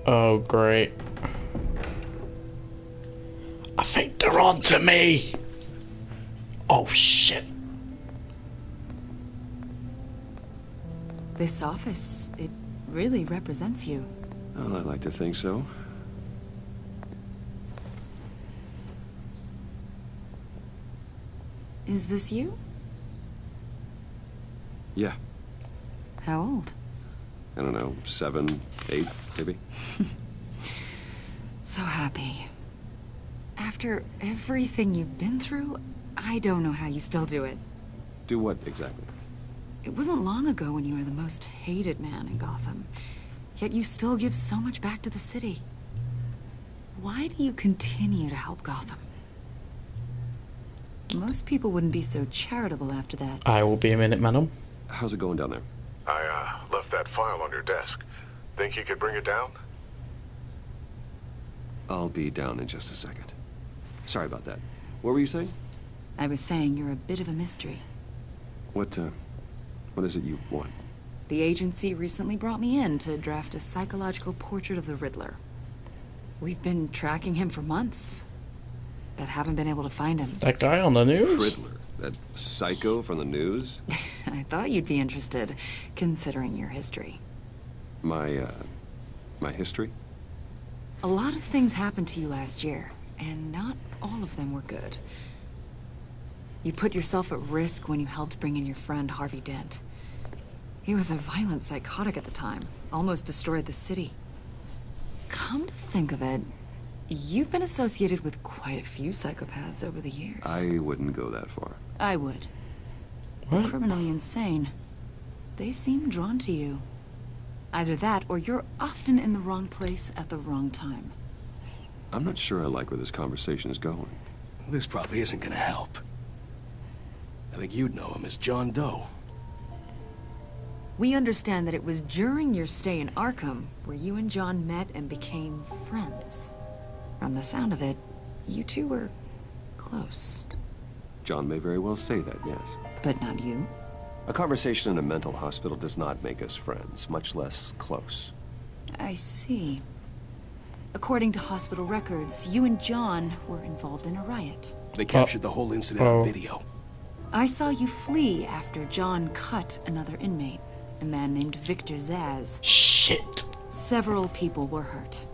Oh, great. I think they're on to me. Oh, shit. This office, it really represents you. Well, I'd like to think so. Is this you? Yeah. How old? I don't know, 7, 8, maybe? So happy. After everything you've been through, I don't know how you still do it. Do what, exactly? It wasn't long ago when you were the most hated man in Gotham. Yet you still give so much back to the city. Why do you continue to help Gotham? Most people wouldn't be so charitable after that. I will be a minute, madam. How's it going down there? I, left that file on your desk. Think you could bring it down? I'll be down in just a second. Sorry about that. What were you saying? I was saying you're a bit of a mystery. What is it you want? The agency recently brought me in to draft a psychological portrait of the Riddler. We've been tracking him for months, but haven't been able to find him. That guy on the news? Riddler? That psycho from the news? I thought you'd be interested, considering your history. My history? A lot of things happened to you last year, and not all of them were good. You put yourself at risk when you helped bring in your friend Harvey Dent. He was a violent psychotic at the time, almost destroyed the city. Come to think of it, you've been associated with quite a few psychopaths over the years. I wouldn't go that far. I would. What? The criminally insane. They seem drawn to you. Either that, or you're often in the wrong place at the wrong time. I'm not sure I like where this conversation is going. This probably isn't gonna help. I think you'd know him as John Doe. We understand that it was during your stay in Arkham where you and John met and became friends. From the sound of it, you two were close. John may very well say that, yes. But not you. A conversation in a mental hospital does not make us friends, much less close. I see. According to hospital records, you and John were involved in a riot. They captured the whole incident on video. I saw you flee after John cut another inmate, a man named Victor Zaz. Shit. Several people were hurt.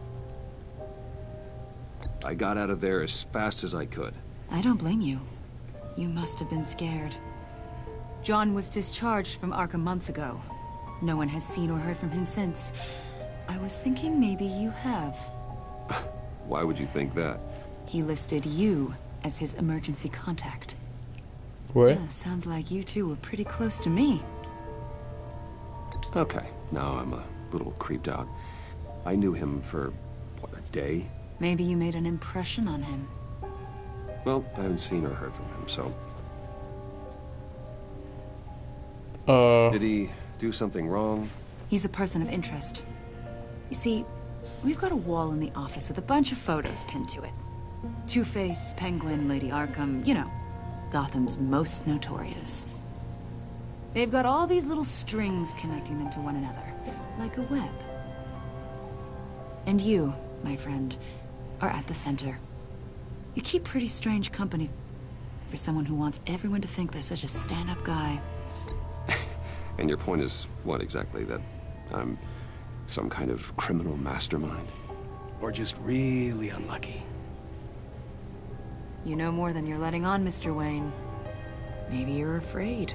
I got out of there as fast as I could. I don't blame you. You must have been scared. John was discharged from Arkham months ago. No one has seen or heard from him since. I was thinking maybe you have. Why would you think that? He listed you as his emergency contact. What? Yeah, sounds like you two were pretty close to me. Okay, now I'm a little creeped out. I knew him for, what, a day? Maybe you made an impression on him. Well, I haven't seen or heard from him, so... Did he do something wrong? He's a person of interest. You see, we've got a wall in the office with a bunch of photos pinned to it. Two-Face, Penguin, Lady Arkham, you know, Gotham's most notorious. They've got all these little strings connecting them to one another, like a web. And you, my friend, are at the center. You keep pretty strange company for someone who wants everyone to think they're such a stand-up guy. And your point is what exactly? That I'm some kind of criminal mastermind? Or just really unlucky? You know more than you're letting on, Mr. Wayne. Maybe you're afraid.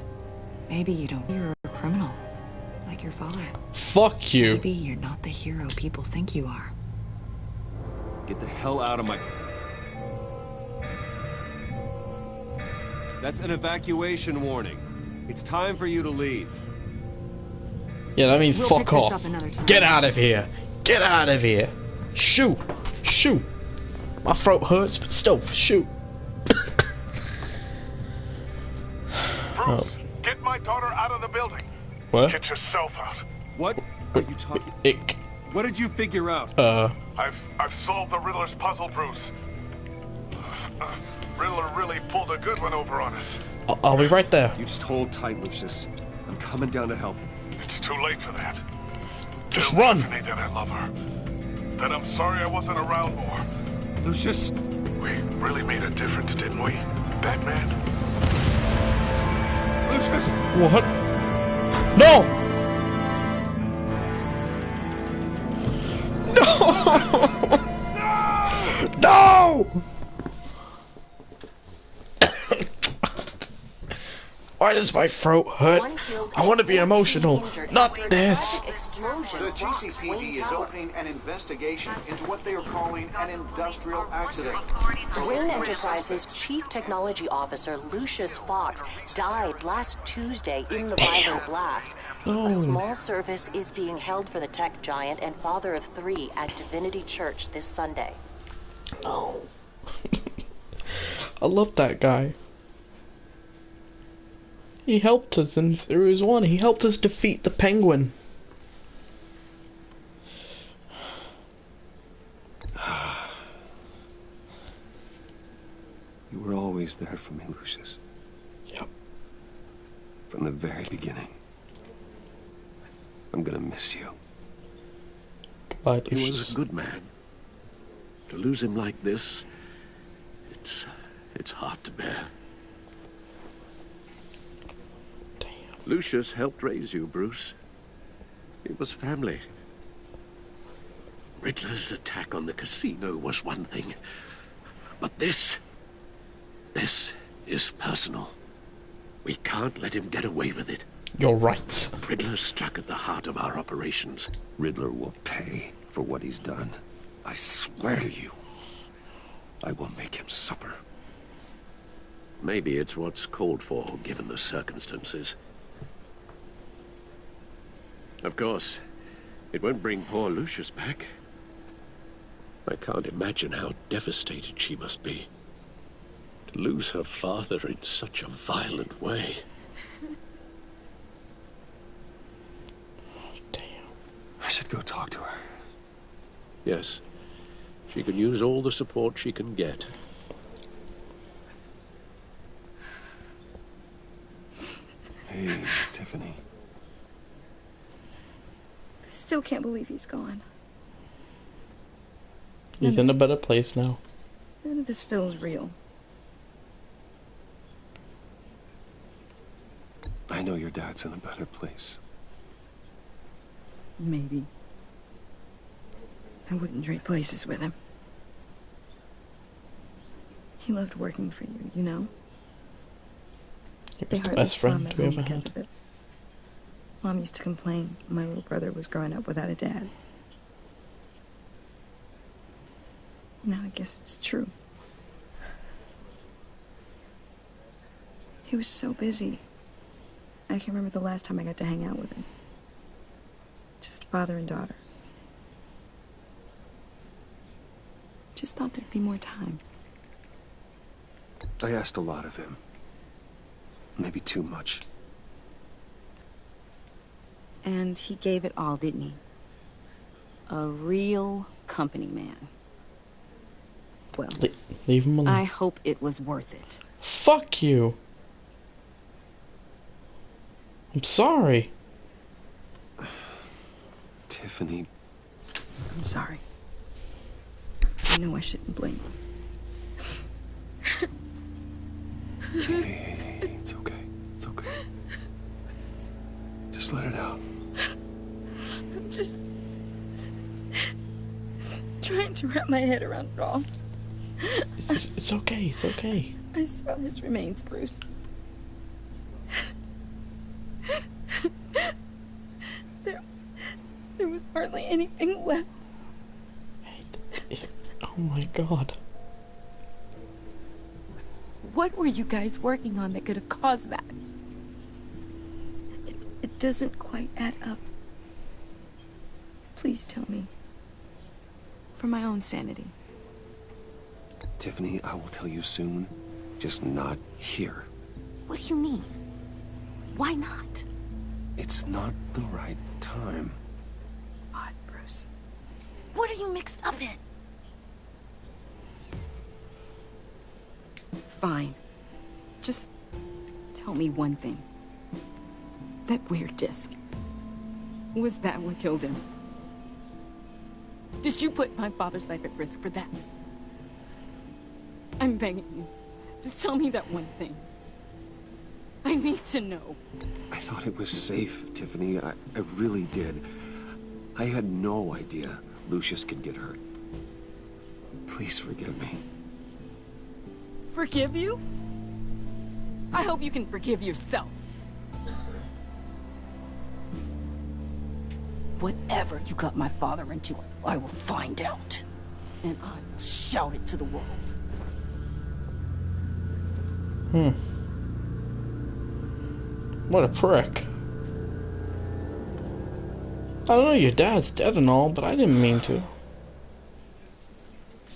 Maybe you don't. You're a criminal, like your father. Fuck you. Maybe you're not the hero people think you are. Get the hell out of my... That's an evacuation warning. It's time for you to leave. Yeah, that means We'll fuck pick this off. up another time. Get out of here. Get out of here. Shoot. Shoot. My throat hurts, but still, shoot. Bruce, get my daughter out of the building. What? Get yourself out. What are you talking? Ick. What did you figure out? I've solved the Riddler's puzzle, Bruce. Riddler really pulled a good one over on us. I'll be right there. You just hold tight, Lucius. I'm coming down to help. It's too late for that. Just Tell run. Tiffany that I love her. That I'm sorry I wasn't around more. Lucius. We really made a difference, didn't we, Batman? Lucius. What? No! No! No! Why does my throat hurt? I want to be emotional, not this. The GCPD is opening an investigation into what they are calling an industrial accident. Wayne Enterprises Chief Technology Officer Lucius Fox died last Tuesday in the violent blast. A small service is being held for the tech giant and father of 3 at Divinity Church this Sunday. Oh. I love that guy. He helped us in Series 1. He helped us defeat the Penguin. You were always there for me, Lucius. Yep. From the very beginning. I'm gonna miss you. Goodbye, He Lucius. was a good man. To lose him like this, it's hard to bear. Lucius helped raise you, Bruce. It was family. Riddler's attack on the casino was one thing. But this is personal. We can't let him get away with it. You're right. Riddler struck at the heart of our operations. Riddler will pay for what he's done. I swear to you. I will make him suffer. Maybe it's what's called for, given the circumstances. Of course, it won't bring poor Lucius back. I can't imagine how devastated she must be. To lose her father in such a violent way. I should go talk to her. Yes. She can use all the support she can get. Hey, Tiffany. I still can't believe he's gone. He's in a better place now. None of this feels real. I know your dad's in a better place. Maybe. I wouldn't trade places with him. He loved working for you, you know? He was the best friend we ever had. Of it. Mom used to complain my little brother was growing up without a dad. Now I guess it's true. He was so busy. I can remember the last time I got to hang out with him. Just father and daughter. Just thought there'd be more time. I asked a lot of him. Maybe too much. And he gave it all, didn't he? A real company man. Well, leave him alone. I hope it was worth it. Fuck you. I'm sorry. Tiffany. I'm sorry. I know I shouldn't blame you. Hey, it's okay. It's okay. Just let it out. I'm just trying to wrap my head around it all. It's okay. It's okay. I saw his remains, Bruce. There was hardly anything left. Oh my God. What were you guys working on that could have caused that? It doesn't quite add up. Please tell me. For my own sanity. Tiffany, I will tell you soon. Just not here. What do you mean? Why not? It's not the right time. Odd, Bruce. What are you mixed up in? Fine. Just tell me one thing. That weird disc. Was that what killed him? Did you put my father's life at risk for that? I'm begging you. Just tell me that one thing. I need to know. I thought it was safe, Tiffany. I really did. I had no idea Lucius could get hurt. Please forgive me. Forgive you? I hope you can forgive yourself. Whatever you got my father into, I will find out. And I will shout it to the world. What a prick. I know your dad's dead and all, but I didn't mean to.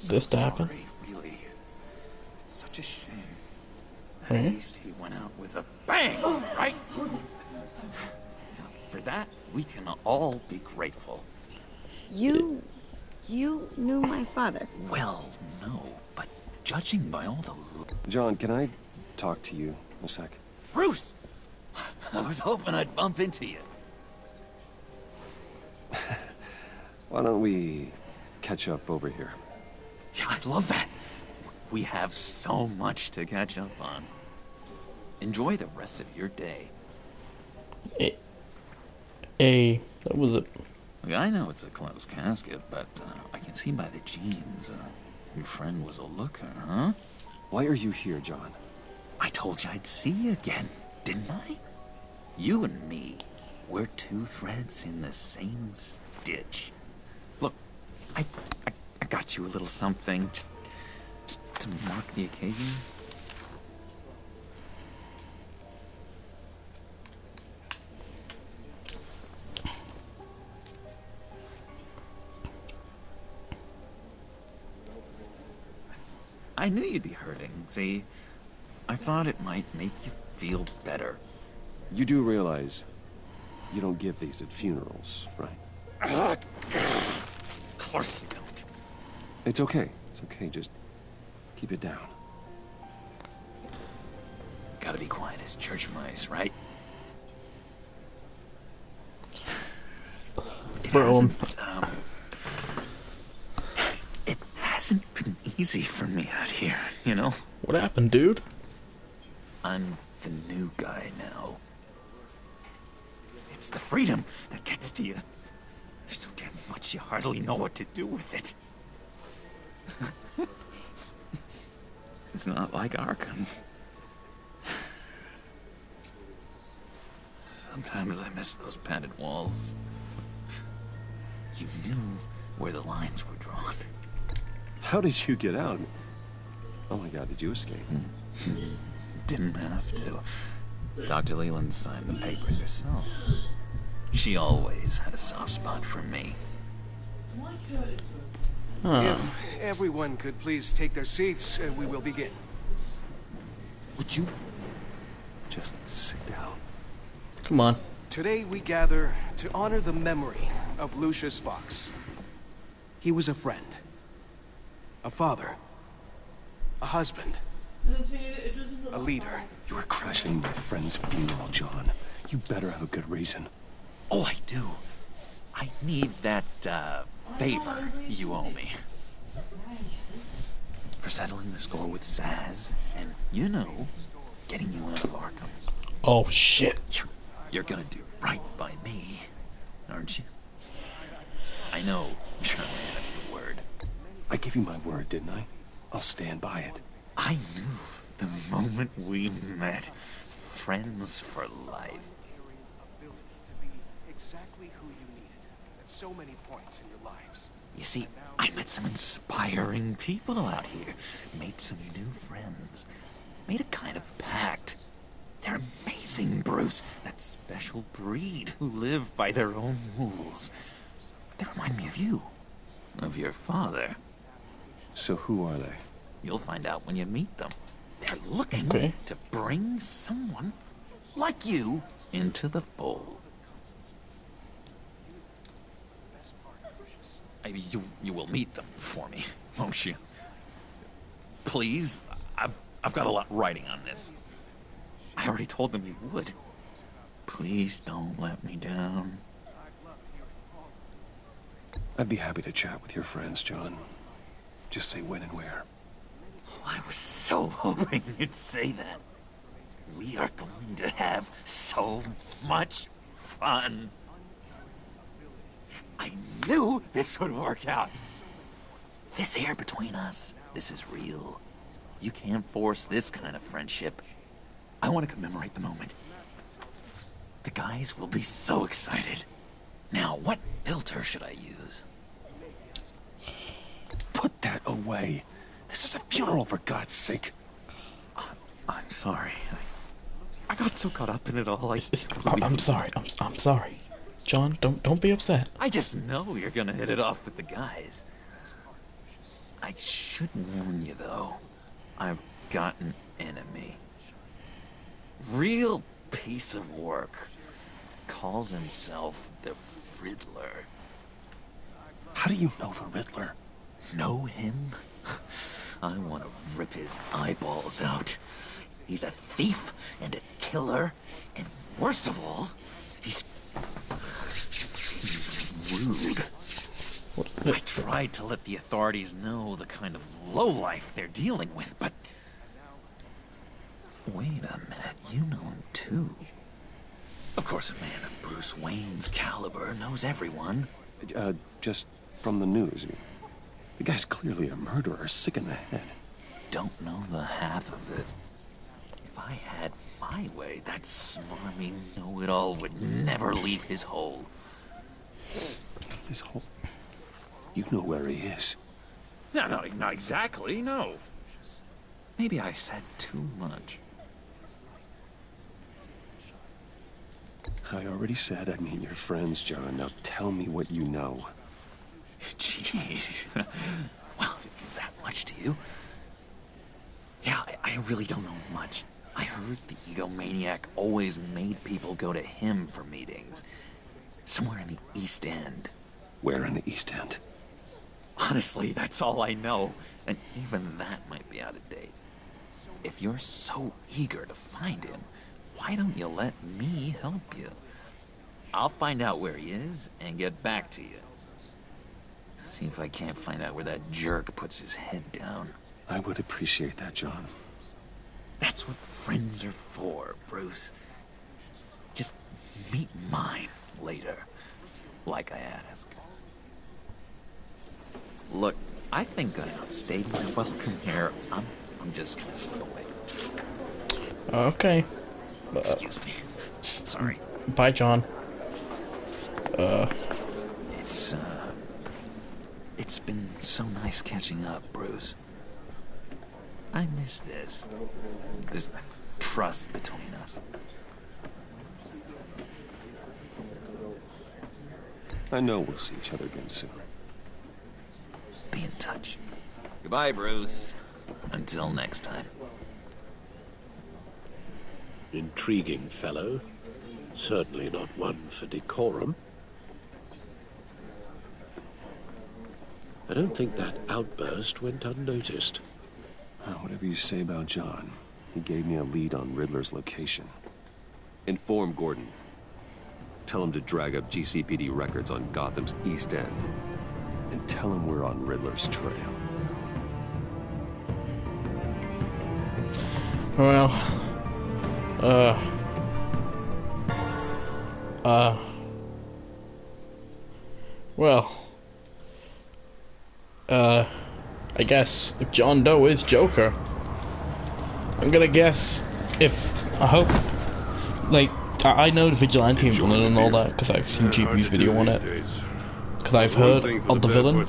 This to happen. Really. It's such a shame. Hmm? At least he went out with a bang, right? For that, we can all be grateful. You knew my father. Well, no, but judging by all the... John, can I talk to you a sec? Bruce! I was hoping I'd bump into you. Why don't we catch up over here? Yeah, I'd love that. We have so much to catch up on. Enjoy the rest of your day. That was it. Look, I know it's a closed casket, but I can see by the jeans, your friend was a looker, huh? Why are you here, John? I told you I'd see you again, didn't I? You and me, we're two threads in the same stitch. Look, I got you a little something, just to mark the occasion. I knew you'd be hurting. See, I thought it might make you feel better. You do realize you don't give these at funerals, right? Of course you don't. It's okay. It's okay. Just keep it down. Gotta be quiet as church mice, right? It hasn't been easy for me out here, you know? What happened, dude? I'm the new guy now. It's the freedom that gets to you. There's so damn much you hardly know what to do with it. It's not like Arkham. Sometimes I miss those padded walls. You knew where the lines were drawn. How did you get out? Oh my God, did you escape? Didn't have to. Dr. Leland signed the papers herself. She always had a soft spot for me. If everyone could please take their seats, we will begin. Would you just sit down? Come on. Today we gather to honor the memory of Lucius Fox. He was a friend, a father, a husband, a leader. You are crashing my friend's funeral, John. You better have a good reason. Oh, I do. I need that, favor you owe me. For settling the score with Zaz, and, you know, getting you out of Arkham. Oh, shit. You're gonna do right by me, aren't you? I know you're a man of your word. I gave you my word, didn't I? I'll stand by it. I knew the moment we met. Friends for life. Exactly who you needed at so many points in your lives. You see, I met some inspiring people out here. Made some new friends. Made a kind of pact. They're amazing, Bruce. That special breed who live by their own rules. They remind me of you. Of your father. So who are they? You'll find out when you meet them. They're looking to bring someone like you into the fold. You will meet them for me, won't you? Please? I've got a lot writing on this. I already told them you would. Please don't let me down. I'd be happy to chat with your friends, John. Just say when and where. I was so hoping you'd say that. We are going to have so much fun. I knew this would work out. This here between us, this is real. You can't force this kind of friendship. I want to commemorate the moment. The guys will be so excited. Now, what filter should I use? Put that away. This is a funeral, for God's sake. I'm sorry. I got so caught up in it all. I'm sorry. I'm sorry. John, don't be upset. I just know you're gonna hit it off with the guys. I should warn you, though. I've got an enemy. Real piece of work. Calls himself the Riddler. How do you know the Riddler? Know him? I want to rip his eyeballs out. He's a thief and a killer, and worst of all, he's rude. I tried to let the authorities know the kind of lowlife they're dealing with, but... Wait a minute, you know him too. Of course, a man of Bruce Wayne's caliber knows everyone. Just from the news. The guy's clearly a murderer, sick in the head. Don't know the half of it. If I had my way, that smarmy know-it-all would never leave his hole. His hole? You know where he is. No, not exactly, no. Maybe I said too much. I already said I'd meet your friends, John. Now tell me what you know. Jeez. Well, if it means that much to you, I really don't know much. I heard the egomaniac always made people go to him for meetings. Somewhere in the East End. Where in the East End? Honestly, that's all I know. And even that might be out of date. If you're so eager to find him, why don't you let me help you? I'll find out where he is and get back to you. See if I can't find out where that jerk puts his head down. I would appreciate that, John. That's what friends are for, Bruce. Just meet mine later, like I asked. Look, I think I outstayed my welcome here. I'm just gonna slip away. Okay. Excuse me. Sorry. Bye, John. It's been so nice catching up, Bruce. I miss this trust between us. I know we'll see each other again soon. Be in touch. Goodbye, Bruce. Until next time. Intriguing fellow. Certainly not one for decorum. I don't think that outburst went unnoticed. Whatever you say about John, he gave me a lead on Riddler's location. Inform Gordon. Tell him to drag up GCPD records on Gotham's East End. And tell him we're on Riddler's trail. Well, I guess if John Doe is Joker, I'm gonna guess I hope, like, I know the vigilante villain and all that because I've seen GP's video on it, because I've heard of the villain,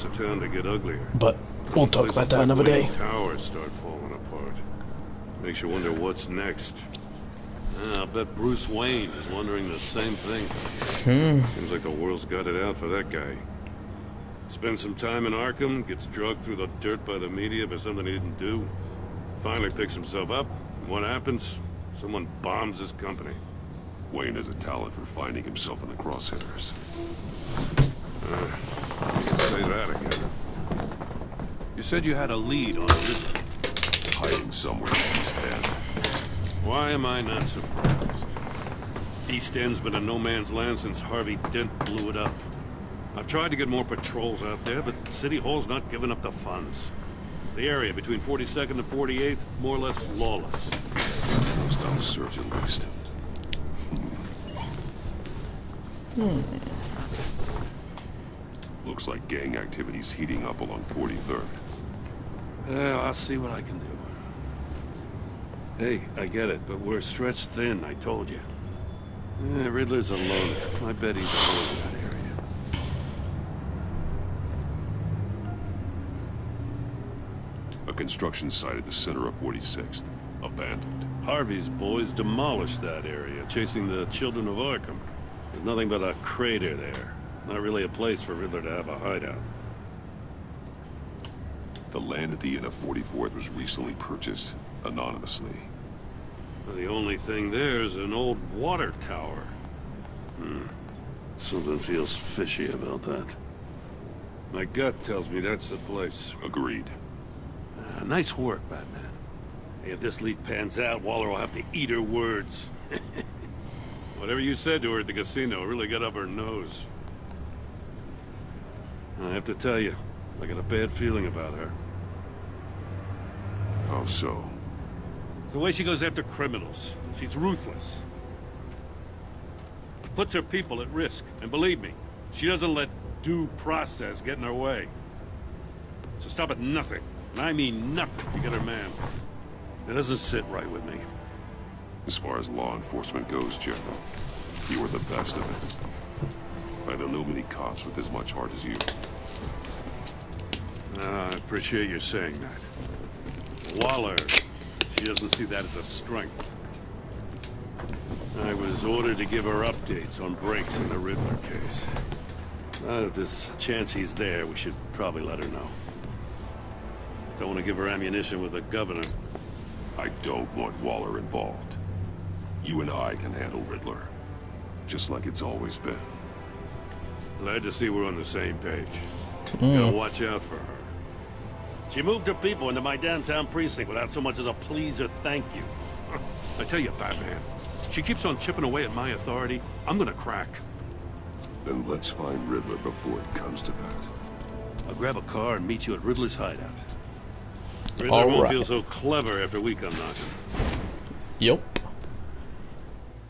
but we'll talk about that another day. Towers start falling apart. Makes you wonder what's next. I'll bet Bruce Wayne is wondering the same thing. Seems like the world's got it out for that guy. Spends some time in Arkham, gets drugged through the dirt by the media for something he didn't do. Finally picks himself up, and what happens? Someone bombs his company. Wayne has a talent for finding himself in the crosshairs. You can say that again. You said you had a lead on Riddler. Hiding somewhere in the East End. Why am I not surprised? East End's been a no-man's land since Harvey Dent blew it up. I've tried to get more patrols out there, but City Hall's not giving up the funds. The area between 42nd and 48th, more or less lawless. Hostile surge at least. Looks like gang activity's heating up along 43rd. Well, I'll see what I can do. Hey, I get it, but we're stretched thin, I told you. Riddler's a loner. I bet he's all over that area. A construction site at the center of 46th. Abandoned. Harvey's boys demolished that area, chasing the children of Arkham. There's nothing but a crater there. Not really a place for Riddler to have a hideout. The land at the end of 44th was recently purchased, anonymously. Well, the only thing there is an old water tower. Something feels fishy about that. My gut tells me that's the place. Agreed. Nice work, Batman. Hey, if this lead pans out, Waller will have to eat her words. Whatever you said to her at the casino really got up her nose. I have to tell you, I got a bad feeling about her. How so? It's the way she goes after criminals. She's ruthless. Puts her people at risk. And believe me, she doesn't let due process get in her way. So stop at nothing, and I mean nothing, to get her man. It doesn't sit right with me. As far as law enforcement goes, General, you were the best of it. I don't know many cops with as much heart as you. I appreciate you saying that. Waller, she doesn't see that as a strength. I was ordered to give her updates on breaks in the Riddler case. If there's a chance he's there, we should probably let her know. Don't want to give her ammunition with the governor. I don't want Waller involved. You and I can handle Riddler. Just like it's always been. Glad to see we're on the same page. Gotta watch out for her. She moved her people into my downtown precinct without so much as a please or thank you. I tell you, Batman, she keeps on chipping away at my authority. I'm gonna crack. Then let's find Riddler before it comes to that. I'll grab a car and meet you at Riddler's hideout. Riddler won't feel so clever after we come knocking. Yup.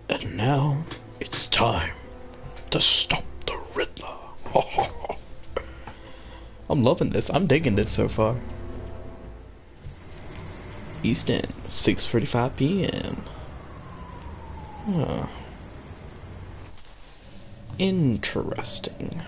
And now, it's time to stop the Riddler. I'm loving this. I'm digging this so far. Eastern, 6:45 p.m. Huh. Interesting.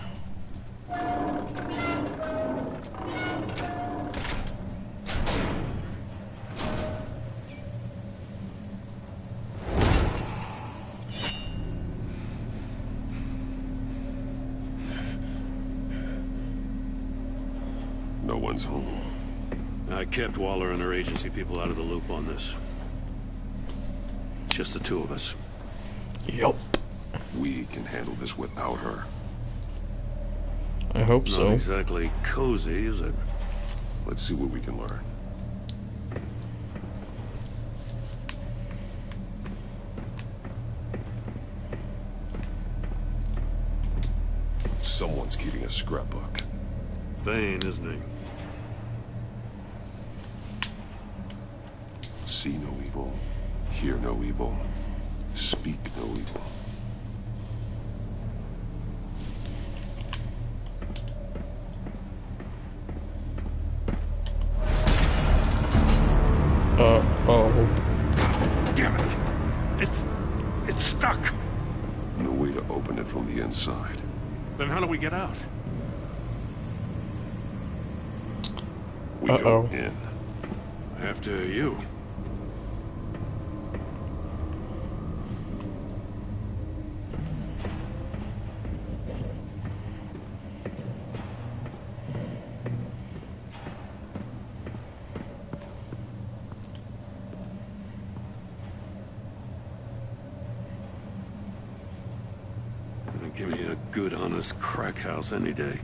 No one's home. I kept Waller and her agency people out of the loop on this. Just the two of us. Yup. We can handle this without her. I hope so. Not exactly cozy, is it? Let's see what we can learn. Someone's keeping a scrapbook. Vain, isn't he? See no evil, hear no evil, speak no evil. Uh-oh. Damn it! It's stuck! No way to open it from the inside. Then how do we get out? We go in. After you. Give me a good, honest crack house any day.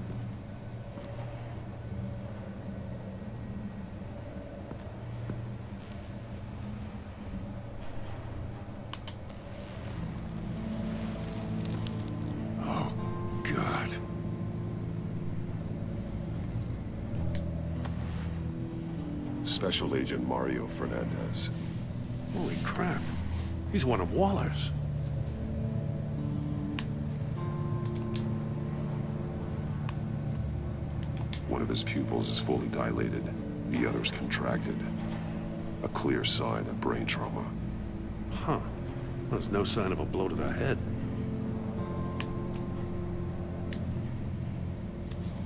Oh, God. Special Agent Mario Fernandez. Holy crap. He's one of Waller's. One of his pupils is fully dilated, the other's contracted. A clear sign of brain trauma. Huh. There's no sign of a blow to the head.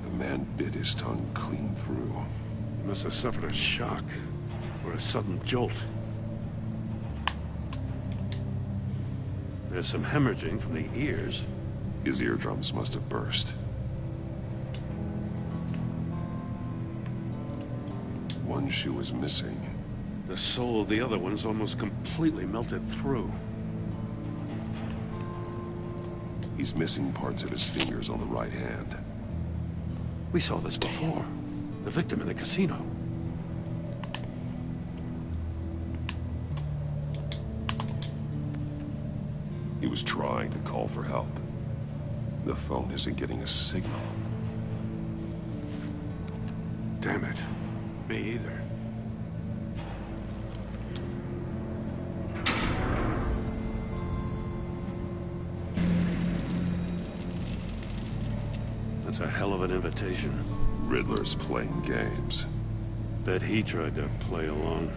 The man bit his tongue clean through. He must have suffered a shock, or a sudden jolt. There's some hemorrhaging from the ears. His eardrums must have burst. One shoe is missing. The sole of the other one's almost completely melted through. He's missing parts of his fingers on the right hand. We saw this before. The victim in the casino. He was trying to call for help. The phone isn't getting a signal. Damn it. Me either. That's a hell of an invitation. Riddler's playing games. Bet he tried to play along.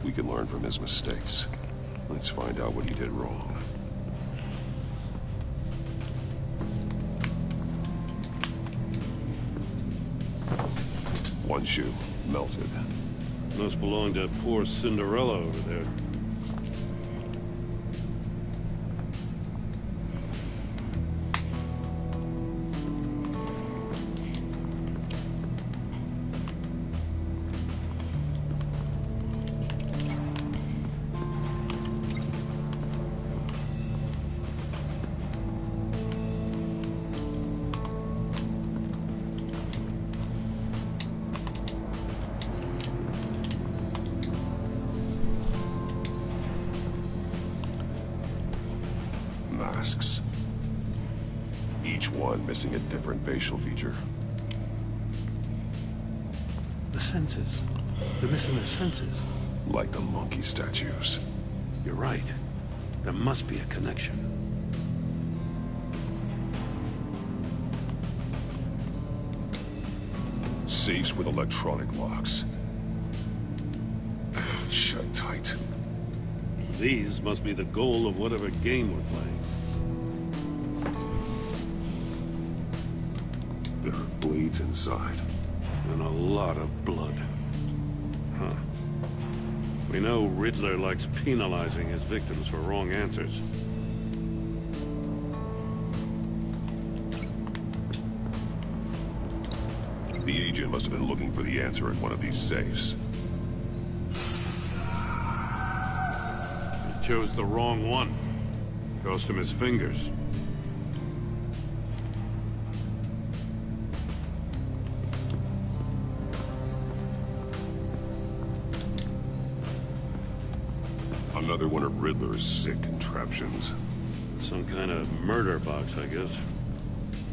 We can learn from his mistakes. Let's find out what he did wrong. One shoe, melted. Must belong to poor Cinderella over there. masks. Each one missing a different facial feature. The senses. They're missing their senses. Like the monkey statues. You're right. There must be a connection. Safes with electronic locks. Shut tight. These must be the goal of whatever game we're playing. There are blades inside. And a lot of blood. Huh. We know Riddler likes penalizing his victims for wrong answers. The agent must have been looking for the answer in one of these safes. He chose the wrong one. Cost him his fingers. Another one of Riddler's sick contraptions. Some kind of murder box, I guess.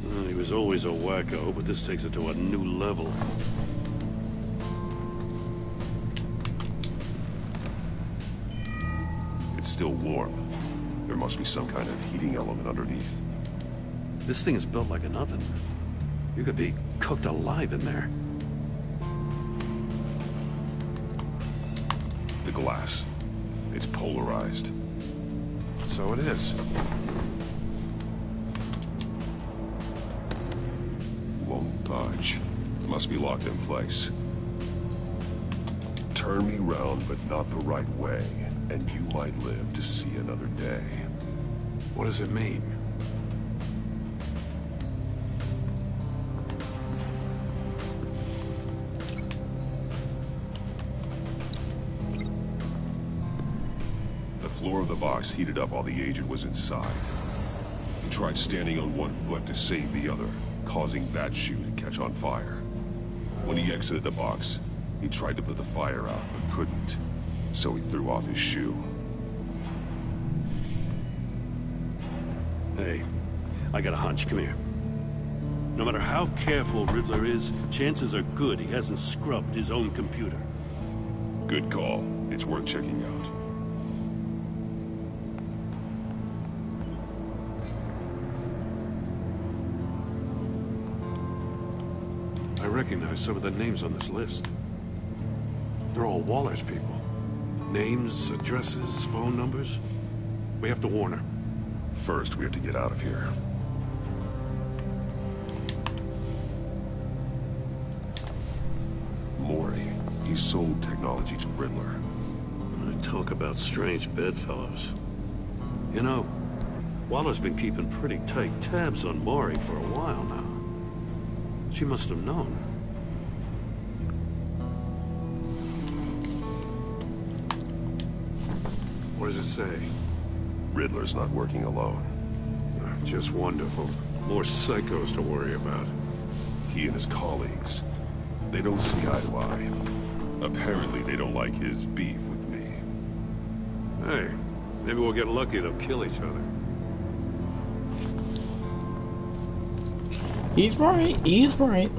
Well, he was always a wacko, but this takes it to a new level. It's still warm. There must be some kind of heating element underneath. This thing is built like an oven. You could be cooked alive in there. The glass. It's polarized. So it is. Won't budge. Must be locked in place. Turn me round, but not the right way, and you might live to see another day. What does it mean? The floor of the box heated up while the agent was inside. He tried standing on one foot to save the other, causing that shoe to catch on fire. When he exited the box, he tried to put the fire out, but couldn't, so he threw off his shoe. Hey, I got a hunch. Come here. No matter how careful Riddler is, chances are good he hasn't scrubbed his own computer. Good call. It's worth checking out. I recognize some of the names on this list. They're all Waller's people. Names, addresses, phone numbers. We have to warn her. First, we have to get out of here. Mori. He sold technology to Riddler. Talk about strange bedfellows. You know, Waller's been keeping pretty tight tabs on Mori for a while now. She must have known. What does it say? Riddler's not working alone. Just wonderful. More psychos to worry about. He and his colleagues. They don't see eye to eye. Apparently they don't like his beef with me. Hey, maybe we'll get lucky they'll kill each other. He's right, he's right.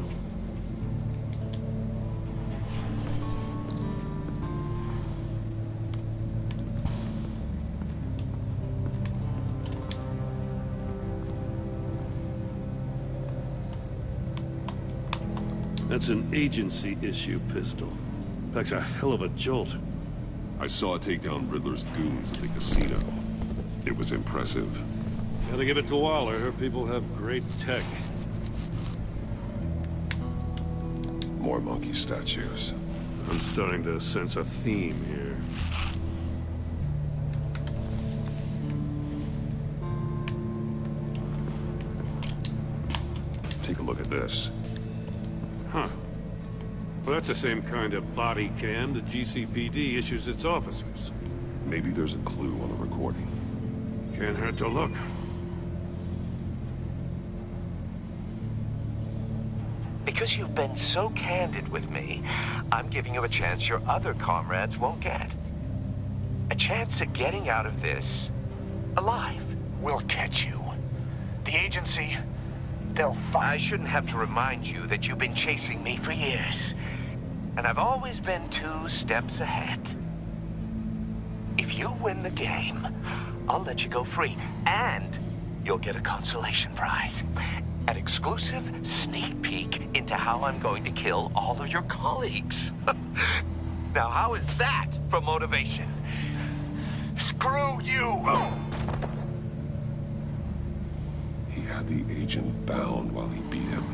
That's an agency-issue pistol. Packs a hell of a jolt. I saw it take down Riddler's goons at the casino. It was impressive. Gotta give it to Waller. Her people have great tech. More monkey statues. I'm starting to sense a theme here. Take a look at this. Huh. Well, that's the same kind of body cam the GCPD issues its officers. Maybe there's a clue on the recording. Can't hurt to look. Because you've been so candid with me, I'm giving you a chance your other comrades won't get. A chance at getting out of this alive. we'll catch you. The agency, they'll find... I shouldn't have to remind you that you've been chasing me for years. And I've always been 2 steps ahead. If you win the game, I'll let you go free. And you'll get a consolation prize. An exclusive sneak peek into how I'm going to kill all of your colleagues. Now, how is that for motivation? Screw you! He had the agent bound while he beat him.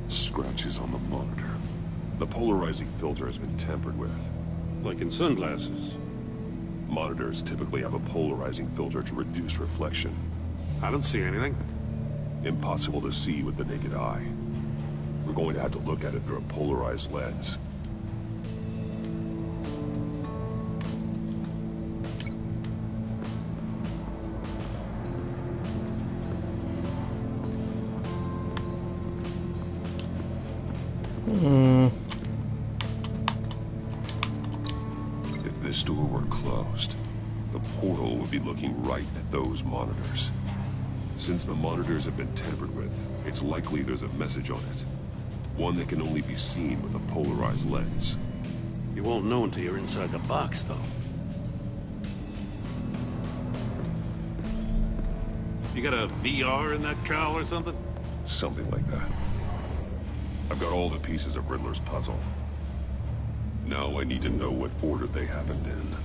Scratches on the monitor. The polarizing filter has been tampered with. Like in sunglasses. Monitors typically have a polarizing filter to reduce reflection. I don't see anything. Impossible to see with the naked eye. We're going to have to look at it through a polarized lens. If this door were closed, the portal would be looking right at those monitors. Since the monitors have been tampered with, it's likely there's a message on it. One that can only be seen with a polarized lens. You won't know until you're inside the box, though. You got a VR in that cowl or something? Something like that. I've got all the pieces of Riddler's puzzle. Now I need to know what order they happened in.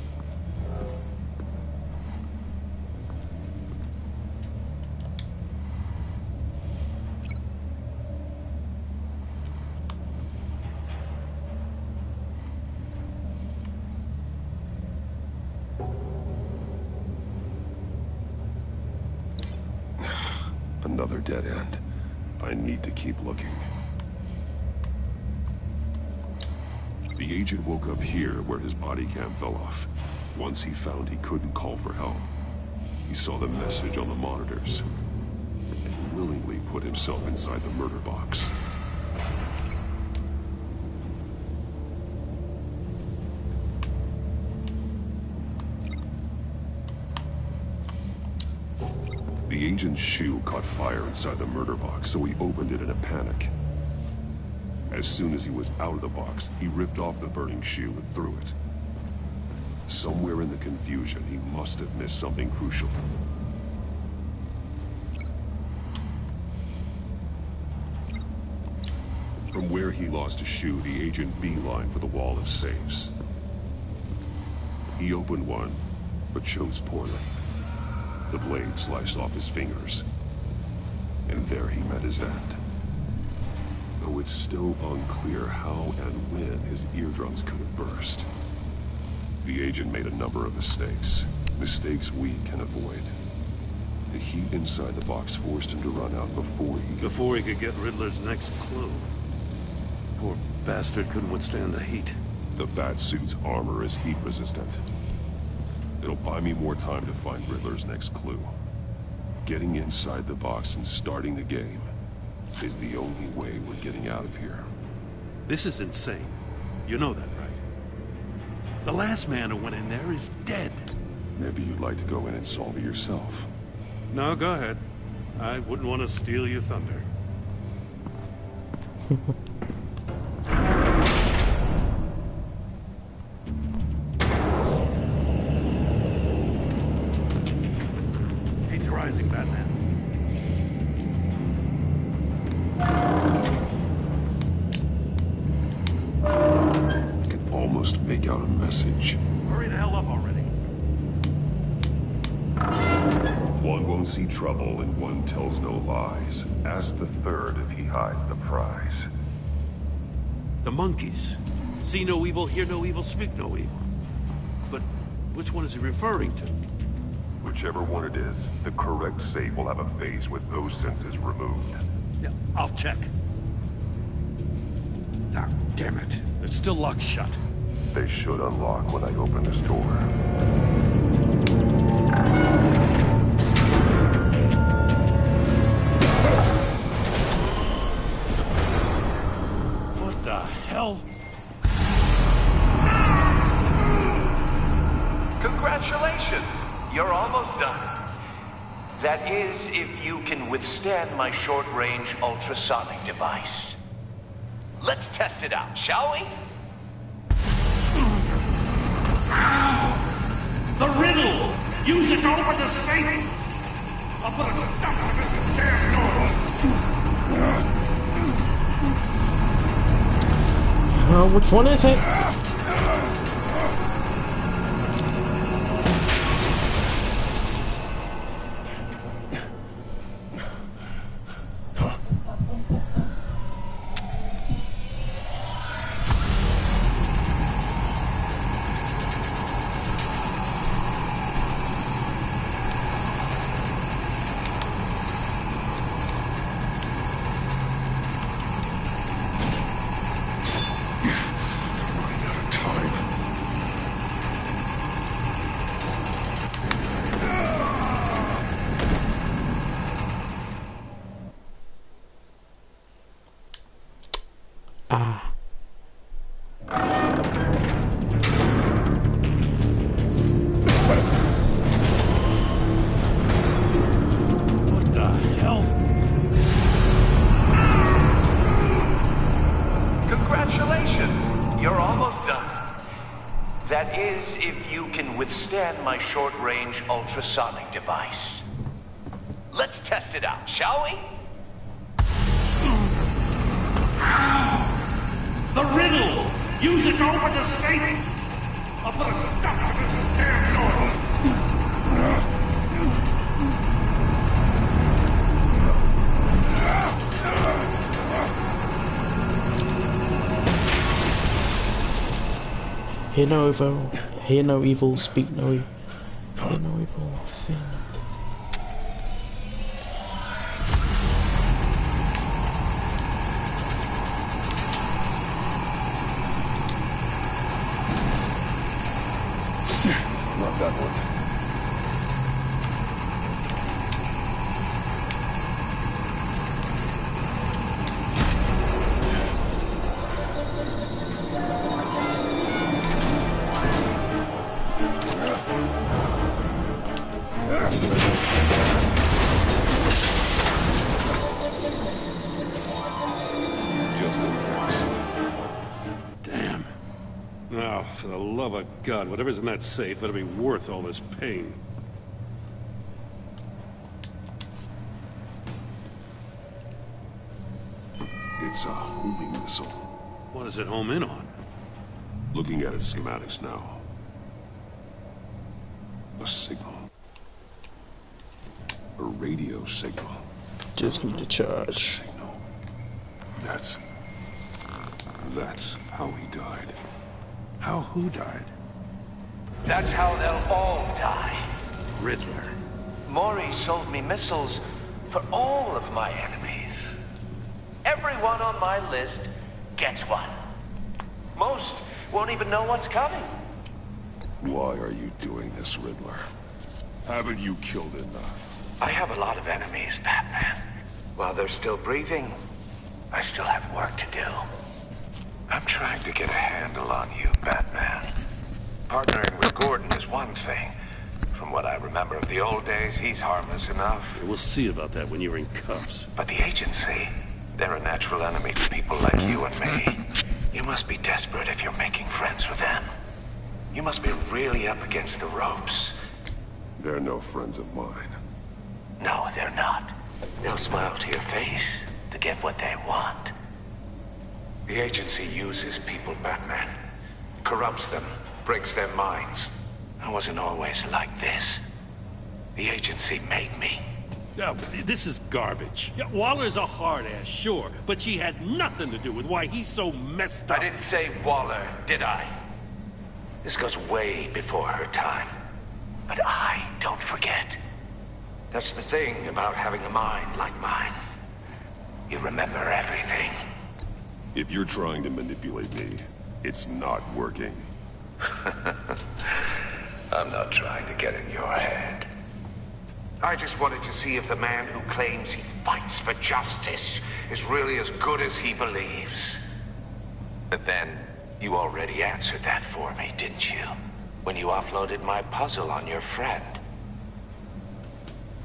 Another dead end. I need to keep looking. The agent woke up here where his body cam fell off. Once he found he couldn't call for help, he saw the message on the monitors and willingly put himself inside the murder box. The agent's shoe caught fire inside the murder box, so he opened it in a panic. As soon as he was out of the box, he ripped off the burning shoe and threw it. Somewhere in the confusion, he must have missed something crucial. From where he lost a shoe, the agent beelined for the wall of safes. He opened one, but chose poorly. The blade sliced off his fingers, and there he met his end. Though it's still unclear how and when his eardrums could have burst. The agent made a number of mistakes. Mistakes we can avoid. The heat inside the box forced him to run out before he could get Riddler's next clue. Poor bastard couldn't withstand the heat. The Batsuit's armor is heat resistant. It'll buy me more time to find Riddler's next clue. Getting inside the box and starting the game is the only way we're getting out of here. This is insane. You know that, right? The last man who went in there is dead. Maybe you'd like to go in and solve it yourself. No, go ahead. I wouldn't want to steal your thunder. He's rising, Batman. I can almost make out a message. Hurry the hell up already. One won't see trouble and one tells no lies. Ask the third if he hides the prize. The monkeys. See no evil, hear no evil, speak no evil. But which one is he referring to? Whichever one it is, the correct save will have a phase with those senses removed. Yeah, I'll check. Ah, damn it. They're still locked shut. They should unlock when I open this door. What the hell? Congratulations! You're almost done. That is, if you can withstand my short-range ultrasonic device. Let's test it out, shall we? The riddle! Use it to open the safe! I'll put a stop to this damn noise! Which one is it? That is, if you can withstand my short-range ultrasonic device. Let's test it out, shall we? The riddle! Use it to open the safe! I'll put a stop to this damn noise! Hear no evil, speak no evil. Hear no evil, see no. Not that one. For the love of God, whatever's in that safe better be worth all this pain. It's a homing missile. What does it home in on? Looking at its schematics now. A signal. A radio signal. Just need to charge. A signal. That's how he died. How who died? That's how they'll all die. Riddler. Maury sold me missiles for all of my enemies. Everyone on my list gets one. Most won't even know what's coming. Why are you doing this, Riddler? Haven't you killed enough? I have a lot of enemies, Batman. While they're still breathing, I still have work to do. I'm trying to get a handle on you, Batman. Partnering with Gordon is one thing. From what I remember of the old days, he's harmless enough. We'll see about that when you're in cuffs. But the agency, they're a natural enemy to people like you and me. You must be desperate if you're making friends with them. You must be really up against the ropes. They're no friends of mine. No, they're not. They'll smile to your face to get what they want. The agency uses people, Batman. Corrupts them, breaks their minds. I wasn't always like this. The agency made me. Oh, this is garbage. Yeah, Waller's a hard-ass, sure, but she had nothing to do with why he's so messed up. I didn't say Waller, did I? This goes way before her time. But I don't forget. That's the thing about having a mind like mine. You remember everything. If you're trying to manipulate me, it's not working. I'm not trying to get in your head. I just wanted to see if the man who claims he fights for justice is really as good as he believes. But then, you already answered that for me, didn't you? When you offloaded my puzzle on your friend.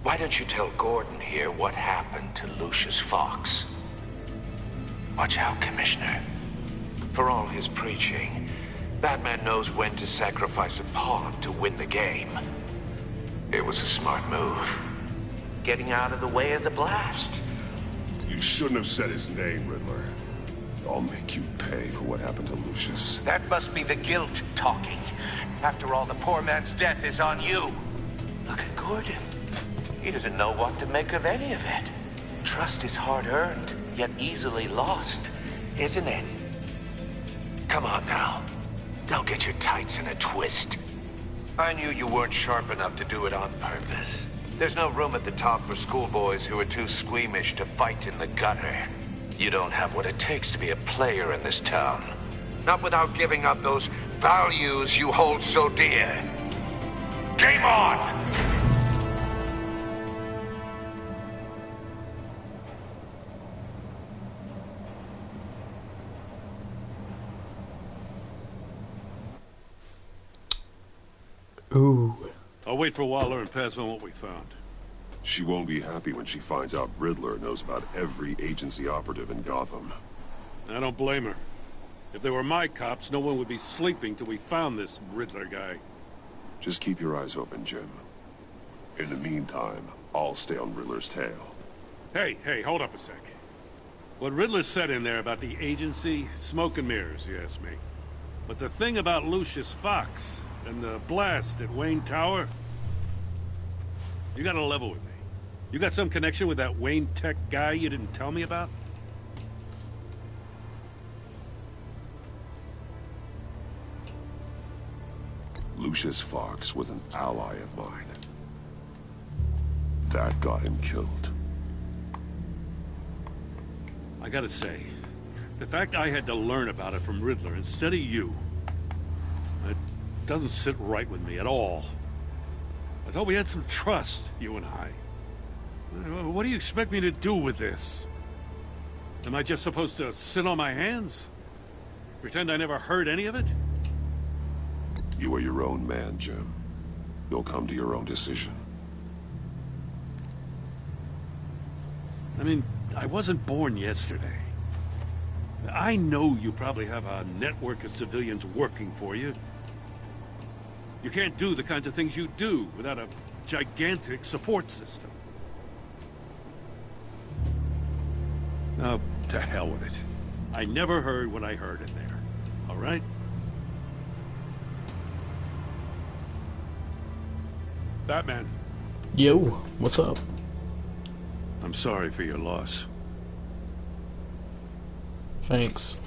Why don't you tell Gordon here what happened to Lucius Fox? Watch out, Commissioner. For all his preaching, Batman knows when to sacrifice a pawn to win the game. It was a smart move. Getting out of the way of the blast. You shouldn't have said his name, Riddler. I'll make you pay for what happened to Lucius. That must be the guilt talking. After all, the poor man's death is on you. Look at Gordon. He doesn't know what to make of any of it. Trust is hard-earned, yet easily lost, isn't it? Come on now. Don't get your tights in a twist. I knew you weren't sharp enough to do it on purpose. There's no room at the top for schoolboys who are too squeamish to fight in the gutter. You don't have what it takes to be a player in this town. Not without giving up those values you hold so dear. Game on! Ooh. I'll wait for Waller and pass on what we found. She won't be happy when she finds out Riddler knows about every agency operative in Gotham. I don't blame her. If they were my cops, no one would be sleeping till we found this Riddler guy. Just keep your eyes open, Jim. In the meantime, I'll stay on Riddler's tail. Hey, hold up a sec. What Riddler said in there about the agency, smoke and mirrors, you ask me. But the thing about Lucius Fox and the blast at Wayne Tower, you gotta level with me. You got some connection with that Wayne Tech guy you didn't tell me about? Lucius Fox was an ally of mine. That got him killed. I gotta say, the fact I had to learn about it from Riddler instead of you, it doesn't sit right with me at all. I thought we had some trust, you and I. What do you expect me to do with this? Am I just supposed to sit on my hands? Pretend I never heard any of it? You are your own man, Jim. You'll come to your own decision. I mean, I wasn't born yesterday. I know you probably have a network of civilians working for you. You can't do the kinds of things you do without a gigantic support system. Oh, to hell with it. I never heard what I heard in there. All right? Batman. Yo, what's up? I'm sorry for your loss. Thanks.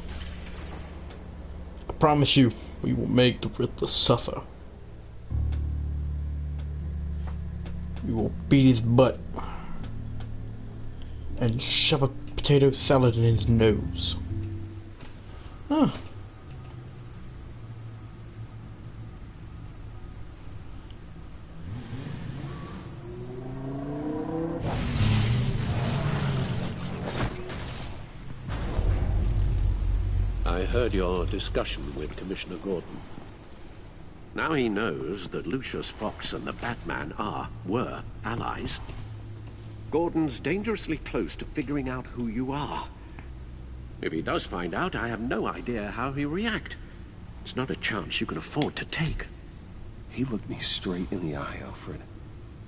I promise you, we will make the Riddler suffer. We will beat his butt and shove a potato salad in his nose. Huh. I heard your discussion with Commissioner Gordon. Now he knows that Lucius Fox and the Batman were allies. Gordon's dangerously close to figuring out who you are. If he does find out, I have no idea how he'll react. It's not a chance you can afford to take. He looked me straight in the eye, Alfred.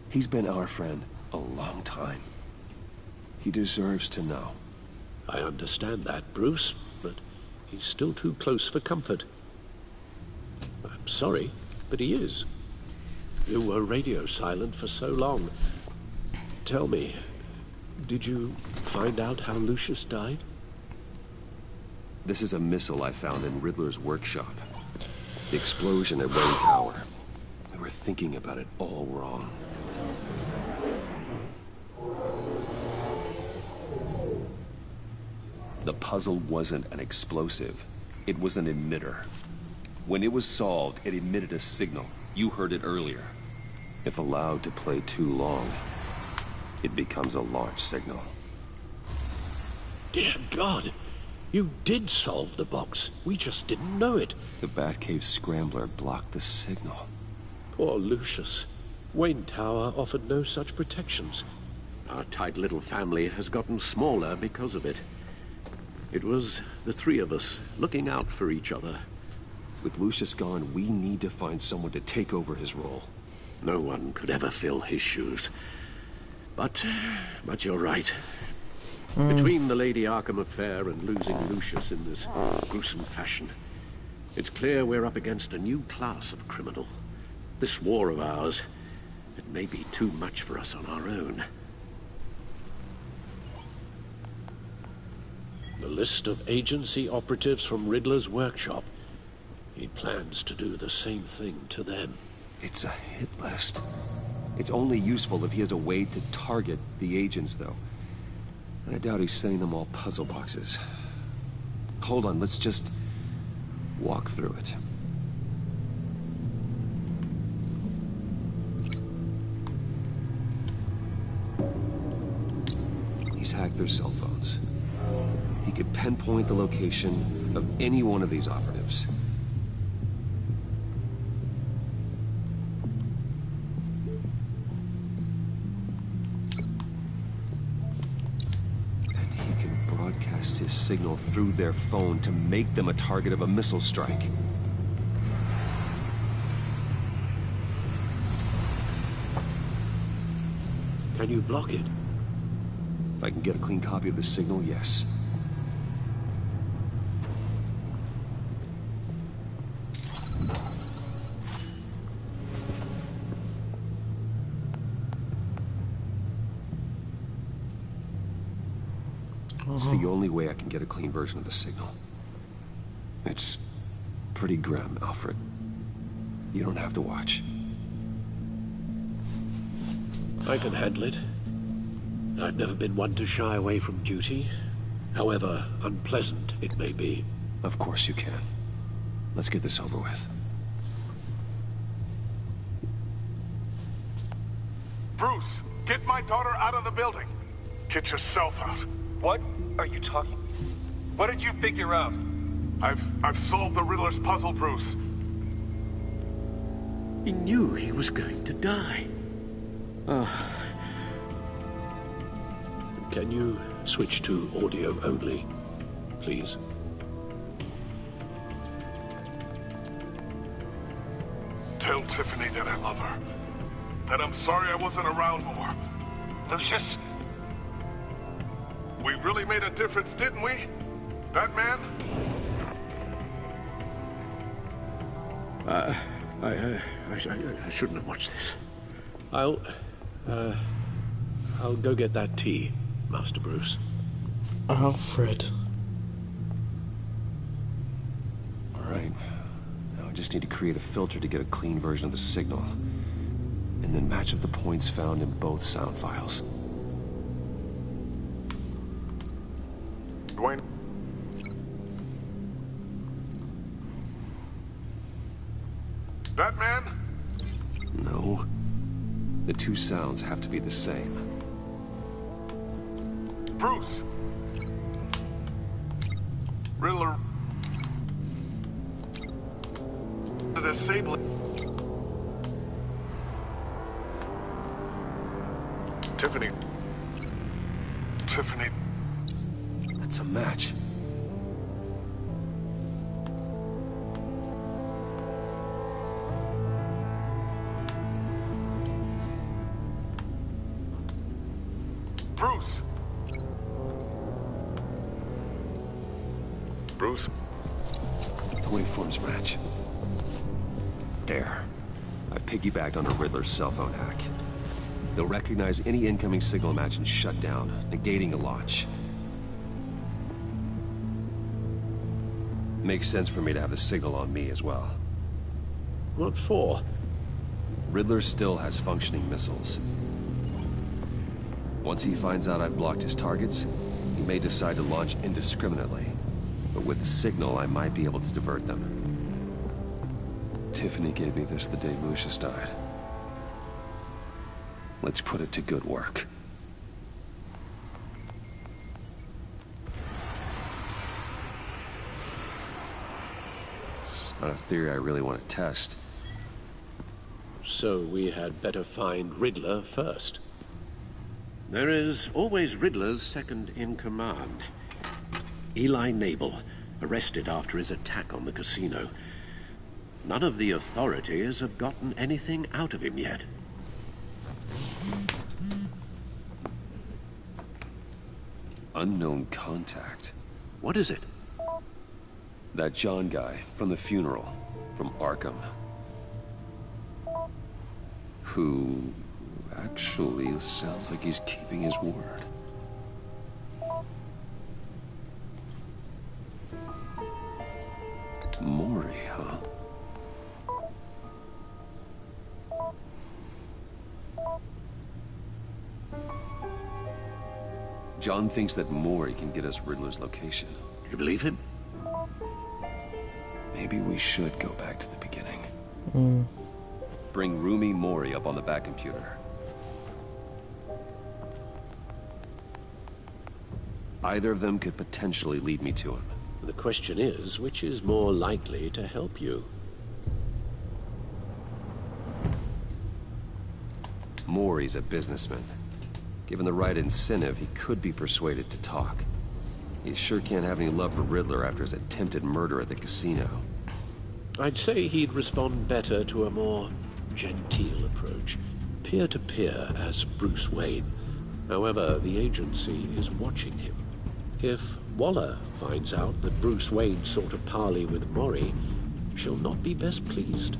He's been our friend a long time. He deserves to know. I understand that, Bruce, but he's still too close for comfort. I'm sorry, but he is. You were radio silent for so long. Tell me, did you find out how Lucius died? This is a missile I found in Riddler's workshop. The explosion at Wayne Tower. We were thinking about it all wrong. The puzzle wasn't an explosive. It was an emitter. When it was solved, it emitted a signal. You heard it earlier. If allowed to play too long, it becomes a launch signal. Dear God! You did solve the box. We just didn't know it. The Batcave scrambler blocked the signal. Poor Lucius. Wayne Tower offered no such protections. Our tight little family has gotten smaller because of it. It was the three of us looking out for each other. With Lucius gone, we need to find someone to take over his role. No one could ever fill his shoes. But you're right. Between the Lady Arkham affair and losing Lucius in this gruesome fashion, it's clear we're up against a new class of criminal. This war of ours, it may be too much for us on our own. The list of agency operatives from Riddler's workshop. He plans to do the same thing to them. It's a hit list. It's only useful if he has a way to target the agents, though. And I doubt he's sending them all puzzle boxes. Hold on, let's just walk through it. He's hacked their cell phones. He could pinpoint the location of any one of these operatives. His signal through their phone to make them a target of a missile strike. Can you block it? If I can get a clean copy of the signal, yes. It's the only way I can get a clean version of the signal. It's pretty grim, Alfred. You don't have to watch. I can handle it. I've never been one to shy away from duty, however unpleasant it may be. Of course you can. Let's get this over with. Bruce, get my daughter out of the building. Get yourself out. What are you talking? What did you figure out? I've solved the Riddler's puzzle, Bruce. He knew he was going to die. Can you switch to audio only, please? Tell Tiffany that I love her. That I'm sorry I wasn't around more. Lucius? We really made a difference, didn't we? Batman? I shouldn't have watched this. I'll go get that tea, Master Bruce. Alfred. All right. Now I just need to create a filter to get a clean version of the signal. And then match up the points found in both sound files. Dwayne? Batman? No. The two sounds have to be the same. Bruce! Riddler... The disabling... Tiffany... Tiffany... That's a match. Bruce! Bruce? The waveforms match. There. I've piggybacked on a Riddler's cell phone hack. They'll recognize any incoming signal match and shut down, negating a launch. Makes sense for me to have the signal on me as well. What for? Riddler still has functioning missiles. Once he finds out I've blocked his targets, he may decide to launch indiscriminately. But with the signal, I might be able to divert them. Tiffany gave me this the day Lucius died. Let's put it to good work. It's not a theory I really want to test. So we had better find Riddler first. There is always Riddler's second in command. Eli Nabel, arrested after his attack on the casino. None of the authorities have gotten anything out of him yet. Unknown contact. What is it? That John guy from the funeral, from Arkham. Who actually sounds like he's keeping his word. Mori, huh? John thinks that Mori can get us Riddler's location. You believe him? Maybe we should go back to the beginning. Bring Rumi Mori up on the back computer. Either of them could potentially lead me to him. The question is, which is more likely to help you? Mori's a businessman. Given the right incentive, he could be persuaded to talk. He sure can't have any love for Riddler after his attempted murder at the casino. I'd say he'd respond better to a more genteel approach, peer-to-peer as Bruce Wayne. However, the agency is watching him. If Waller finds out that Bruce Wayne sought a parley with Mori, she'll not be best pleased.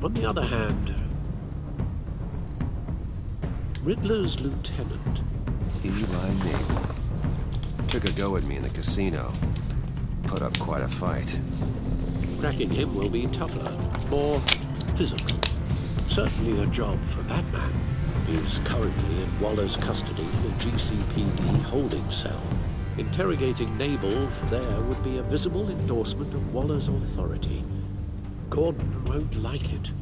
On the other hand, Riddler's lieutenant, Eli Nabel, took a go at me in the casino. Put up quite a fight. Cracking him will be tougher, more physical. Certainly a job for Batman. He's currently in Waller's custody in a GCPD holding cell. Interrogating Nabel there would be a visible endorsement of Waller's authority. Gordon won't like it.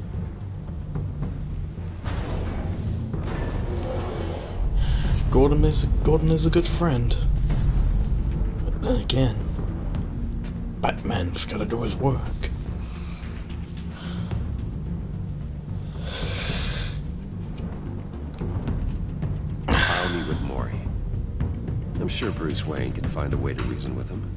Gordon is a good friend. But then again, Batman's gotta do his work. I'll meet with Mori. I'm sure Bruce Wayne can find a way to reason with him.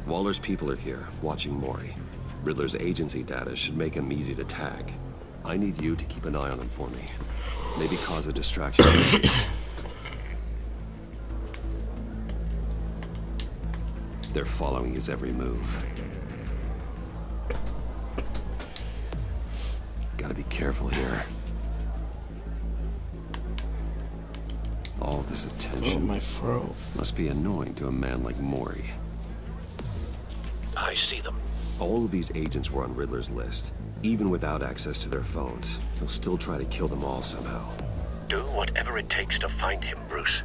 Waller's people are here, watching Mori. Riddler's agency data should make him easy to tag. I need you to keep an eye on him for me. Maybe cause a distraction. They're following his every move. Gotta be careful here. All this attention my throat must be annoying to a man like Mori. I see them. All of these agents were on Riddler's list. Even without access to their phones, he'll still try to kill them all somehow. Do whatever it takes to find him, Bruce.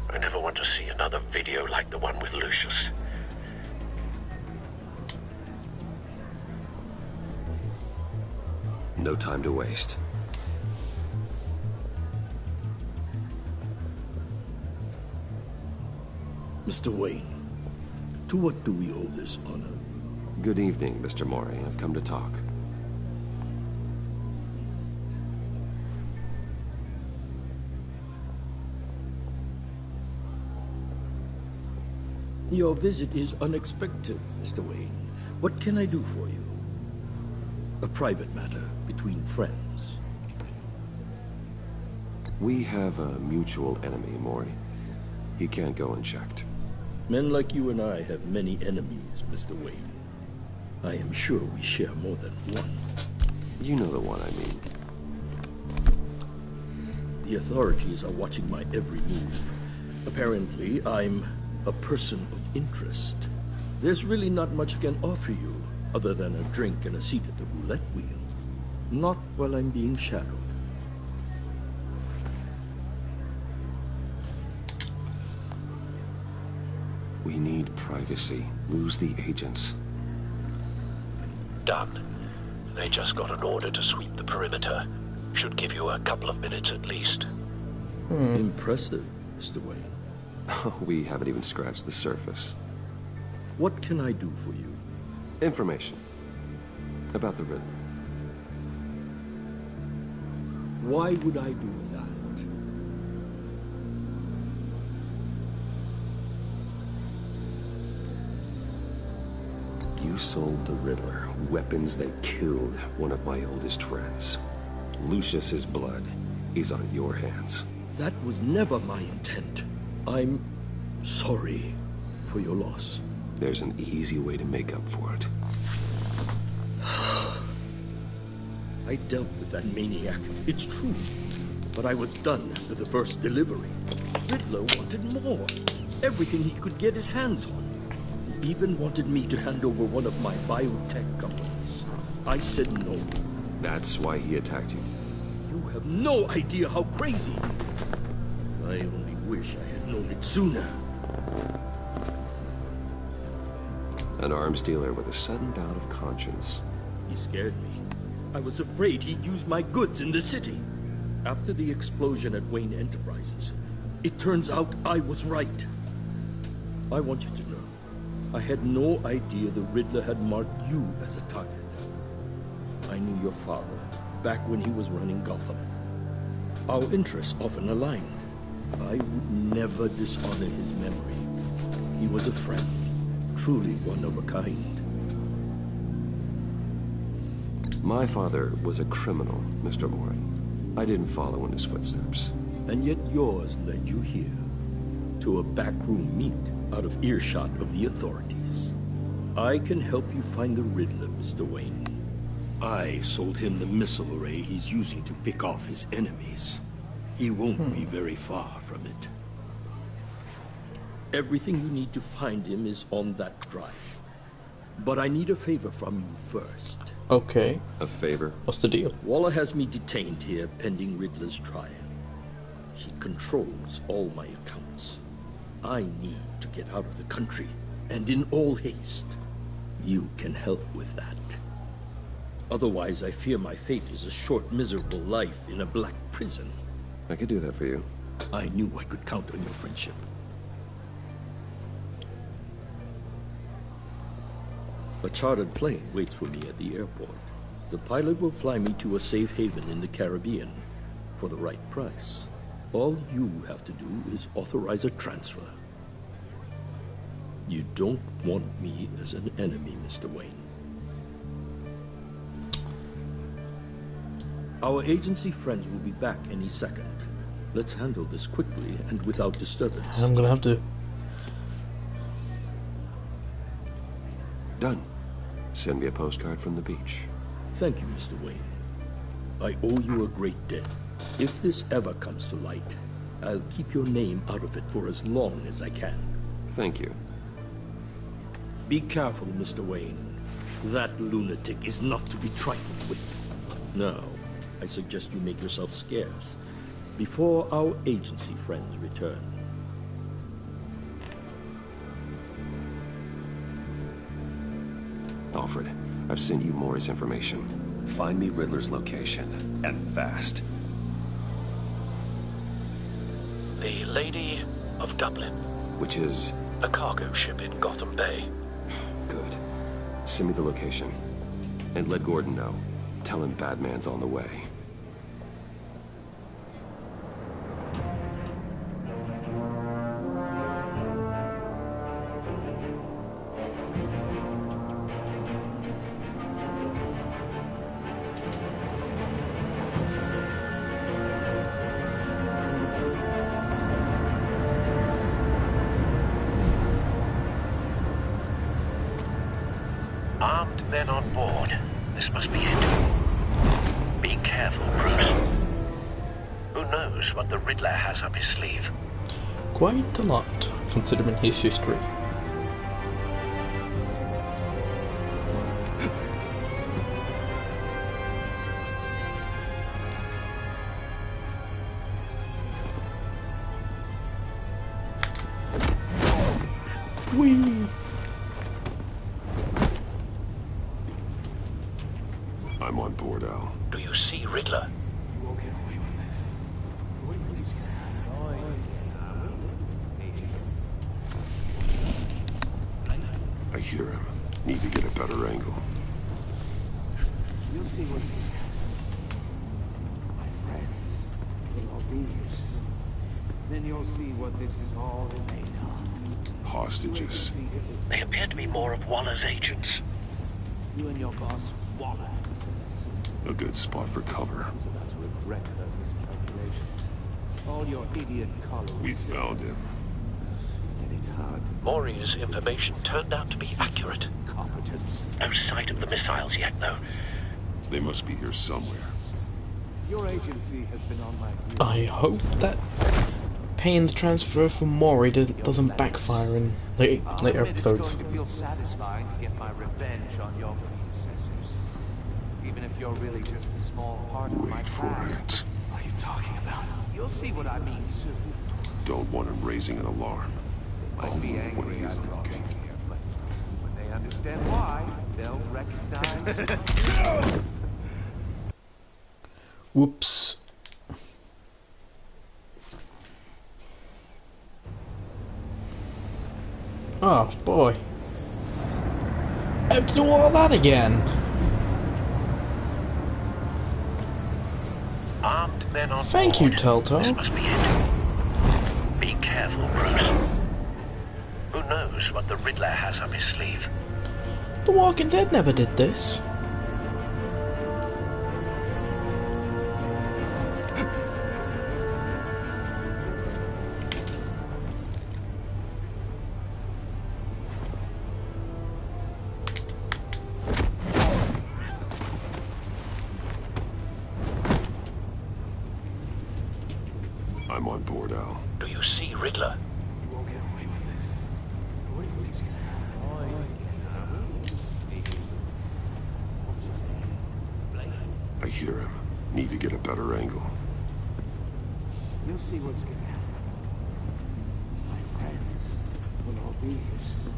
I never want to see another video like the one with Lucius. No time to waste. Mr. Wayne, to what do we owe this honor? Good evening, Mr. Mori. I've come to talk. Your visit is unexpected, Mr. Wayne. What can I do for you? A private matter between friends. We have a mutual enemy, Mori. He can't go unchecked. Men like you and I have many enemies, Mr. Wayne. I am sure we share more than one. You know the one I mean. The authorities are watching my every move. Apparently, I'm a person of interest. There's really not much I can offer you, other than a drink and a seat at the roulette wheel. Not while I'm being shadowed. We need privacy. Lose the agents. Done. They just got an order to sweep the perimeter. Should give you a couple of minutes at least. Impressive, Mr. Wayne. We haven't even scratched the surface. What can I do for you? Information. About the Riddler. Why would I do that? You sold the Riddler weapons that killed one of my oldest friends. Lucius's blood is on your hands. That was never my intent. I'm sorry for your loss. There's an easy way to make up for it. I dealt with that maniac, it's true. But I was done after the first delivery. Riddler wanted more. Everything he could get his hands on. He even wanted me to hand over one of my biotech companies. I said no. That's why he attacked you. You have no idea how crazy he is. I only wish I had known it sooner. An arms dealer with a sudden bout of conscience. He scared me. I was afraid he'd use my goods in the city. After the explosion at Wayne Enterprises, it turns out I was right. I want you to know, I had no idea the Riddler had marked you as a target. I knew your father back when he was running Gotham. Our interests often aligned. I would never dishonor his memory. He was a friend, truly one of a kind. My father was a criminal, Mr. Mori. I didn't follow in his footsteps. And yet yours led you here, to a backroom meet out of earshot of the authorities. I can help you find the Riddler, Mr. Wayne. I sold him the missile array he's using to pick off his enemies. He won't be very far from it. Everything you need to find him is on that drive. But I need a favor from you first. Okay. A favor? What's the deal? Waller has me detained here pending Riddler's trial. She controls all my accounts. I need to get out of the country, and in all haste. You can help with that. Otherwise, I fear my fate is a short, miserable life in a black prison. I could do that for you. I knew I could count on your friendship. A chartered plane waits for me at the airport. The pilot will fly me to a safe haven in the Caribbean for the right price. All you have to do is authorize a transfer. You don't want me as an enemy, Mr. Wayne. Our agency friends will be back any second. Let's handle this quickly and without disturbance. I'm gonna have to. Done. Send me a postcard from the beach. Thank you, Mr. Wayne. I owe you a great debt. If this ever comes to light, I'll keep your name out of it for as long as I can. Thank you. Be careful, Mr. Wayne. That lunatic is not to be trifled with. Now, I suggest you make yourself scarce before our agency friends return. Alfred, I've sent you Mori's information. Find me Riddler's location, and fast. The Lady of Dublin. Which is? A cargo ship in Gotham Bay. Good. Send me the location. And let Gordon know. Tell him Batman's on the way. Armed men on board. This must be it. Be careful, Bruce. Who knows what the Riddler has up his sleeve? Quite a lot, considering his history. Whee! I'm on board, Al. Do you see Riddler? You won't get away with this. What do you think's I hear him. Need to get a better angle. You'll see what's here. My friends will all be here soon. Then you'll see what this is all made of. Hostages. They appear to be more of Waller's agents. You and your boss, Waller. A good spot for cover. He's about to regret her miscalculations. All your idiot colleagues. We found him. And it's hard. Maury's information turned out to be accurate. Competence. No sight of the missiles yet, though. They must be here somewhere. Your agency has been on my heels. I hope that paying the transfer for Maury doesn't backfire in later episodes. It's going to feel satisfying to get my revenge on your predecessors. Even if you're really just a small part of my plan. Wait for it. What are you talking about? You'll see what I mean soon. Don't want him raising an alarm. I'll Might be move when he angry I isn't brought you looking. here, but when they understand why, they'll recognize. Whoops. Oh boy. I have to do all that again. Armed men on Thank board. you, Telltale. This must be it. Be careful, Bruce. Who knows what the Riddler has up his sleeve? The Walking Dead never did this. I'm on board, Al. Do you see Riddler? You won't get away with this. What do you think's gonna I hear him. Need to get a better angle. You'll see what's going to happen. My friends will all be here soon.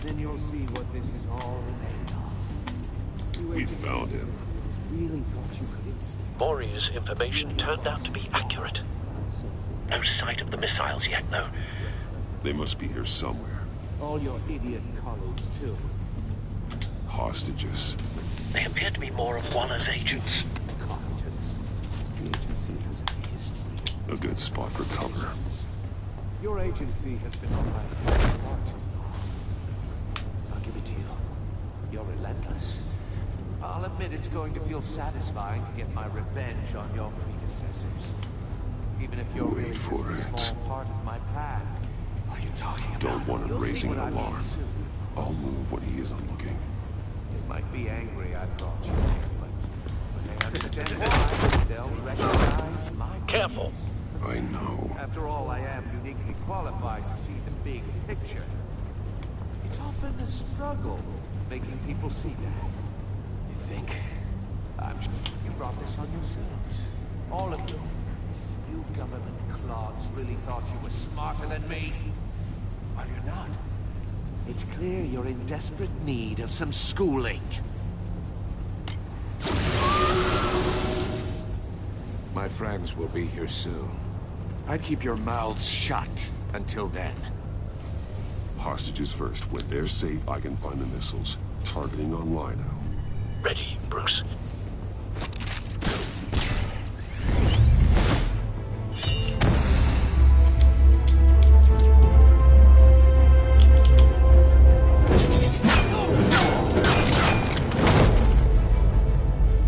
Then you'll see what this is all made of. We found him. Really thought you could insist. Maury's information turned out to be accurate. No sight of the missiles yet, though. They must be here somewhere. All your idiot colleagues, too. Hostages. They appear to be more of Waller's agents. Competence. The agency has a history. A good spot for cover. Your agency has been on my heels far too long. I'll give it to you. You're relentless. I'll admit it's going to feel satisfying to get my revenge on your predecessors. Even if you're really just a small part of my plan. What are you talking about? Don't want him You'll see raising what an I mean alarm. soon. I'll move when he isn't looking. They might be angry I brought you here, but when they understand why, they'll recognize my... Careful. I know. After all, I am uniquely qualified to see the big picture. It's often a struggle making people see that. You think? I'm sure you brought this on yourselves. All of you. You government clods really thought you were smarter than me? Well, you're not. It's clear you're in desperate need of some schooling. My friends will be here soon. I'd keep your mouths shut until then. Hostages first. When they're safe, I can find the missiles. Targeting on Lino. Ready, Bruce.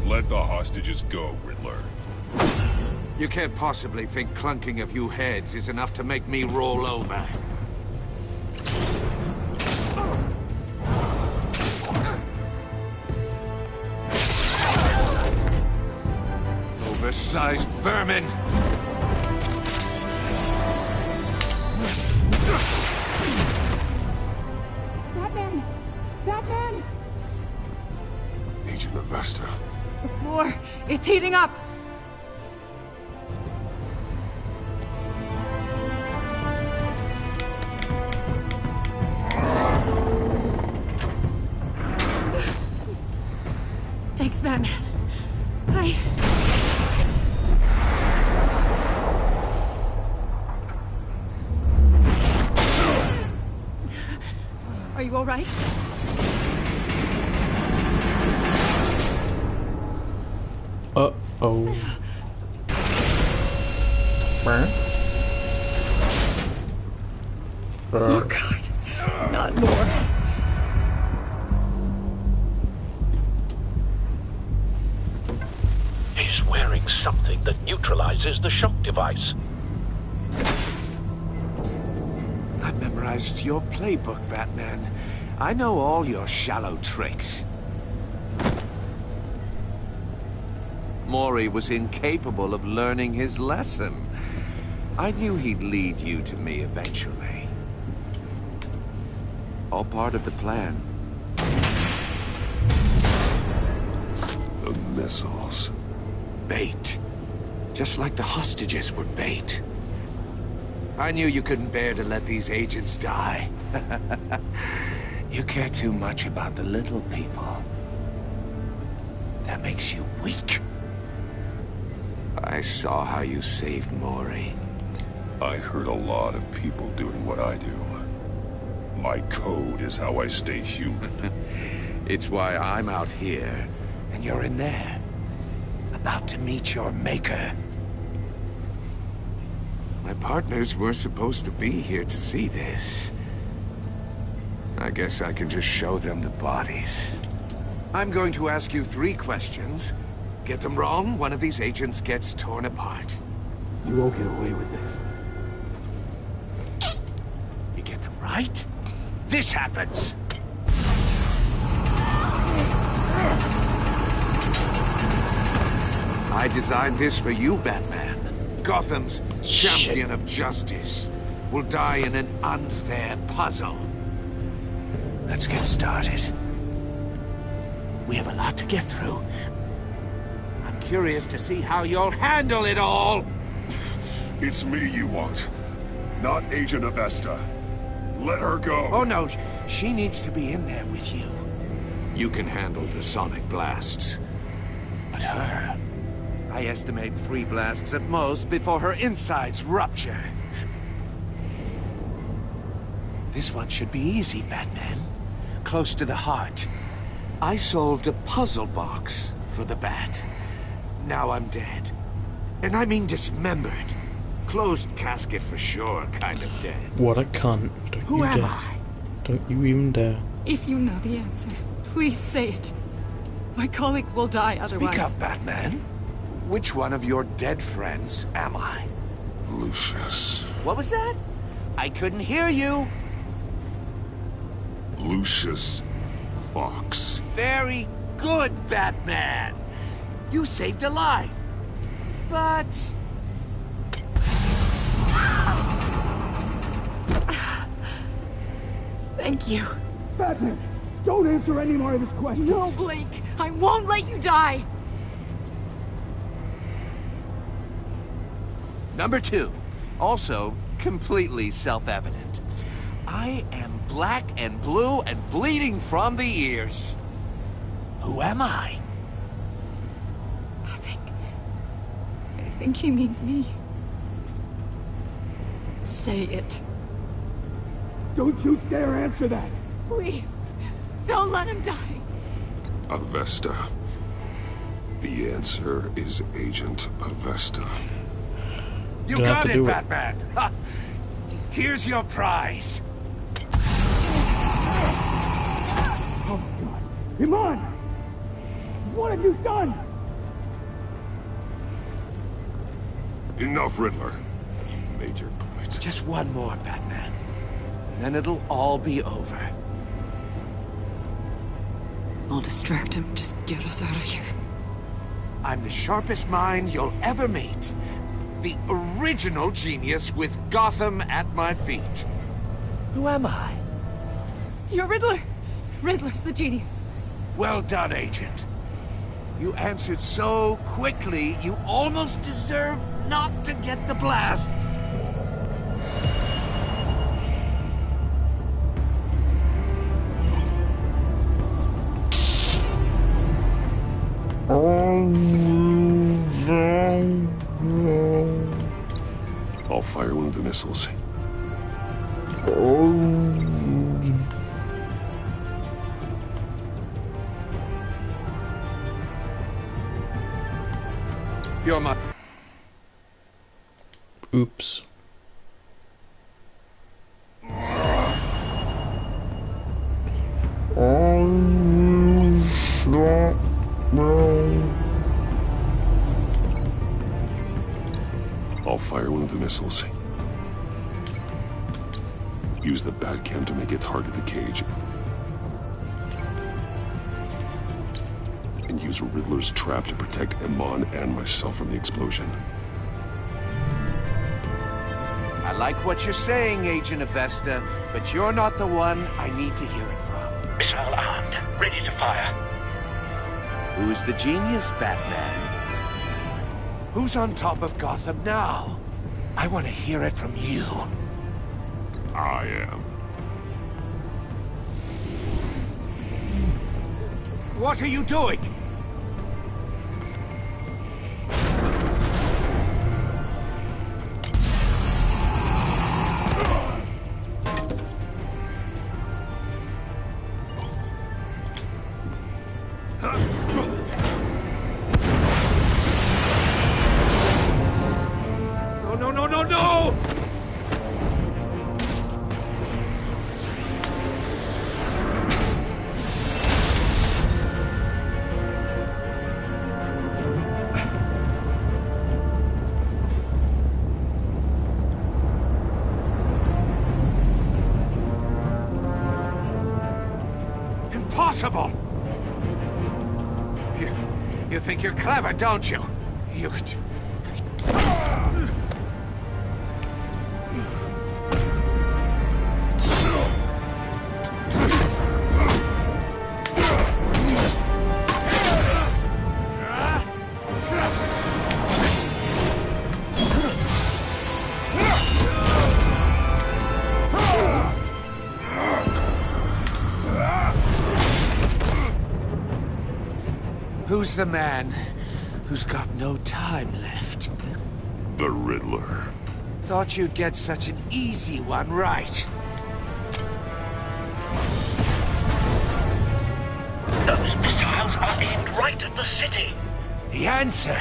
Let the hostages go, Riddler. You can't possibly think clunking a few heads is enough to make me roll over. Oversized vermin! Batman! Batman! Agent Avesta. The floor, it's heating up! Thanks, Batman. Are you all right? Uh-oh. Oh, God. Not more. He's wearing something that neutralizes the shock device. I've memorized your playbook, Batman. I know all your shallow tricks. Mori was incapable of learning his lesson. I knew he'd lead you to me eventually. All part of the plan. The missiles. Bait. Just like the hostages were bait. I knew you couldn't bear to let these agents die. You care too much about the little people. That makes you weak. I saw how you saved Mori. I hurt a lot of people doing what I do. My code is how I stay human. It's why I'm out here, and you're in there. About to meet your maker. My partners were supposed to be here to see this. I guess I can just show them the bodies. I'm going to ask you 3 questions. Get them wrong, one of these agents gets torn apart. You won't get away with this. You get them right, this happens. I designed this for you, Batman. Gotham's champion of justice will die in an unfair puzzle. Let's get started. We have a lot to get through. I'm curious to see how you'll handle it all. It's me you want, not Agent Avesta. Let her go. Oh no, she needs to be in there with you. You can handle the sonic blasts. But her... I estimate 3 blasts at most before her insides rupture. This one should be easy, Batman. Close to the heart. I solved a puzzle box for the Bat. Now I'm dead. And I mean dismembered. Closed casket for sure, kind of dead. What a cunt. Don't Who you am dare. I? Don't you even dare. If you know the answer, please say it. My colleagues will die otherwise. Speak up, Batman. Which one of your dead friends am I? Lucius. What was that? I couldn't hear you. Lucius Fox. Very good, Batman. You saved a life. But... Thank you. Batman, don't answer any more of his questions. No, Blake. I won't let you die. Number 2. Also, completely self-evident. I am black and blue and bleeding from the ears. Who am I? I think he means me. Say it. Don't you dare answer that! Please, don't let him die. Avesta. The answer is Agent Avesta. You got it, Batman! Ha. Here's your prize. Oh my God! Iman! What have you done? Enough, Riddler. You made your point. Just one more, Batman. And then it'll all be over. I'll distract him. Just get us out of here. I'm the sharpest mind you'll ever meet. The original genius with Gotham at my feet. Who am I? You're Riddler. Riddler's the genius. Well done, Agent. You answered so quickly, you almost deserve not to get the blast. I'll fire one of the missiles. You're my... Oops. I'll fire one of the missiles. Use the Batcam to make it target the cage. And use Riddler's trap to protect Iman and myself from the explosion. I like what you're saying, Agent Avesta, but you're not the one I need to hear it from. Missile armed, ready to fire. Who's the genius, Batman? Who's on top of Gotham now? I want to hear it from you. I am. What are you doing? No! Impossible! You think you're clever, don't you? You... Who's the man who's got no time left? The Riddler. Thought you'd get such an easy one right. Those missiles are aimed right at the city. The answer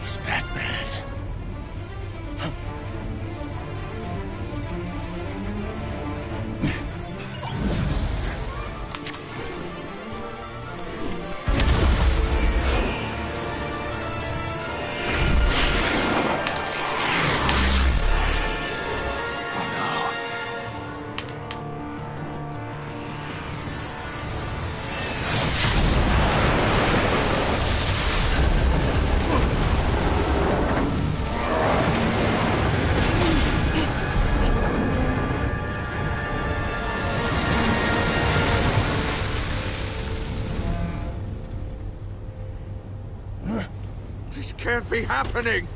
is Batman. This can't be happening!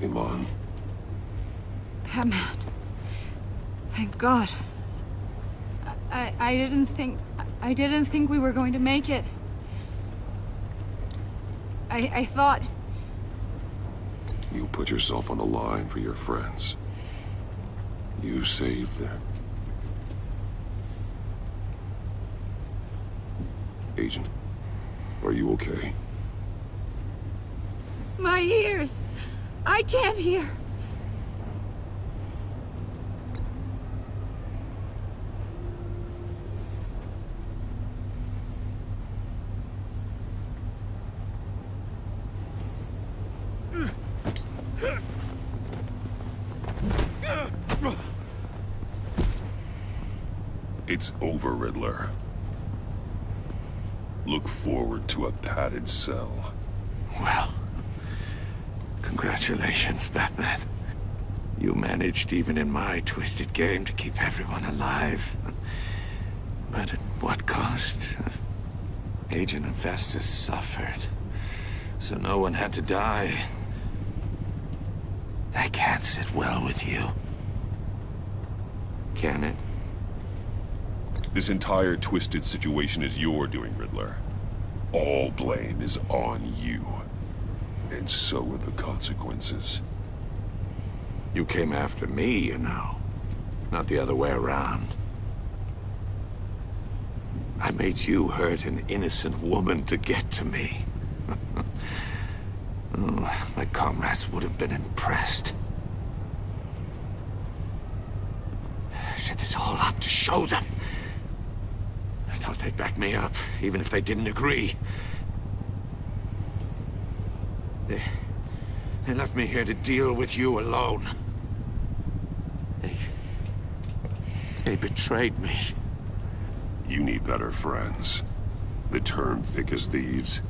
Iman. Batman. Thank God. I didn't think we were going to make it. I thought... You put yourself on the line for your friends. You saved them. Agent, are you okay? My ears! I can't hear! It's over, Riddler. Look forward to a padded cell. Well, congratulations, Batman. You managed, even in my twisted game, to keep everyone alive. But at what cost? Agent Investus suffered, so no one had to die. That can't sit well with you. Can it? This entire twisted situation is your doing, Riddler. All blame is on you. And so are the consequences. You came after me, you know. Not the other way around. I made you hurt an innocent woman to get to me. Oh, my comrades would have been impressed. I set this all up to show them. I thought they'd back me up, even if they didn't agree. They left me here to deal with you alone. They betrayed me. You need better friends. The term thick as thieves,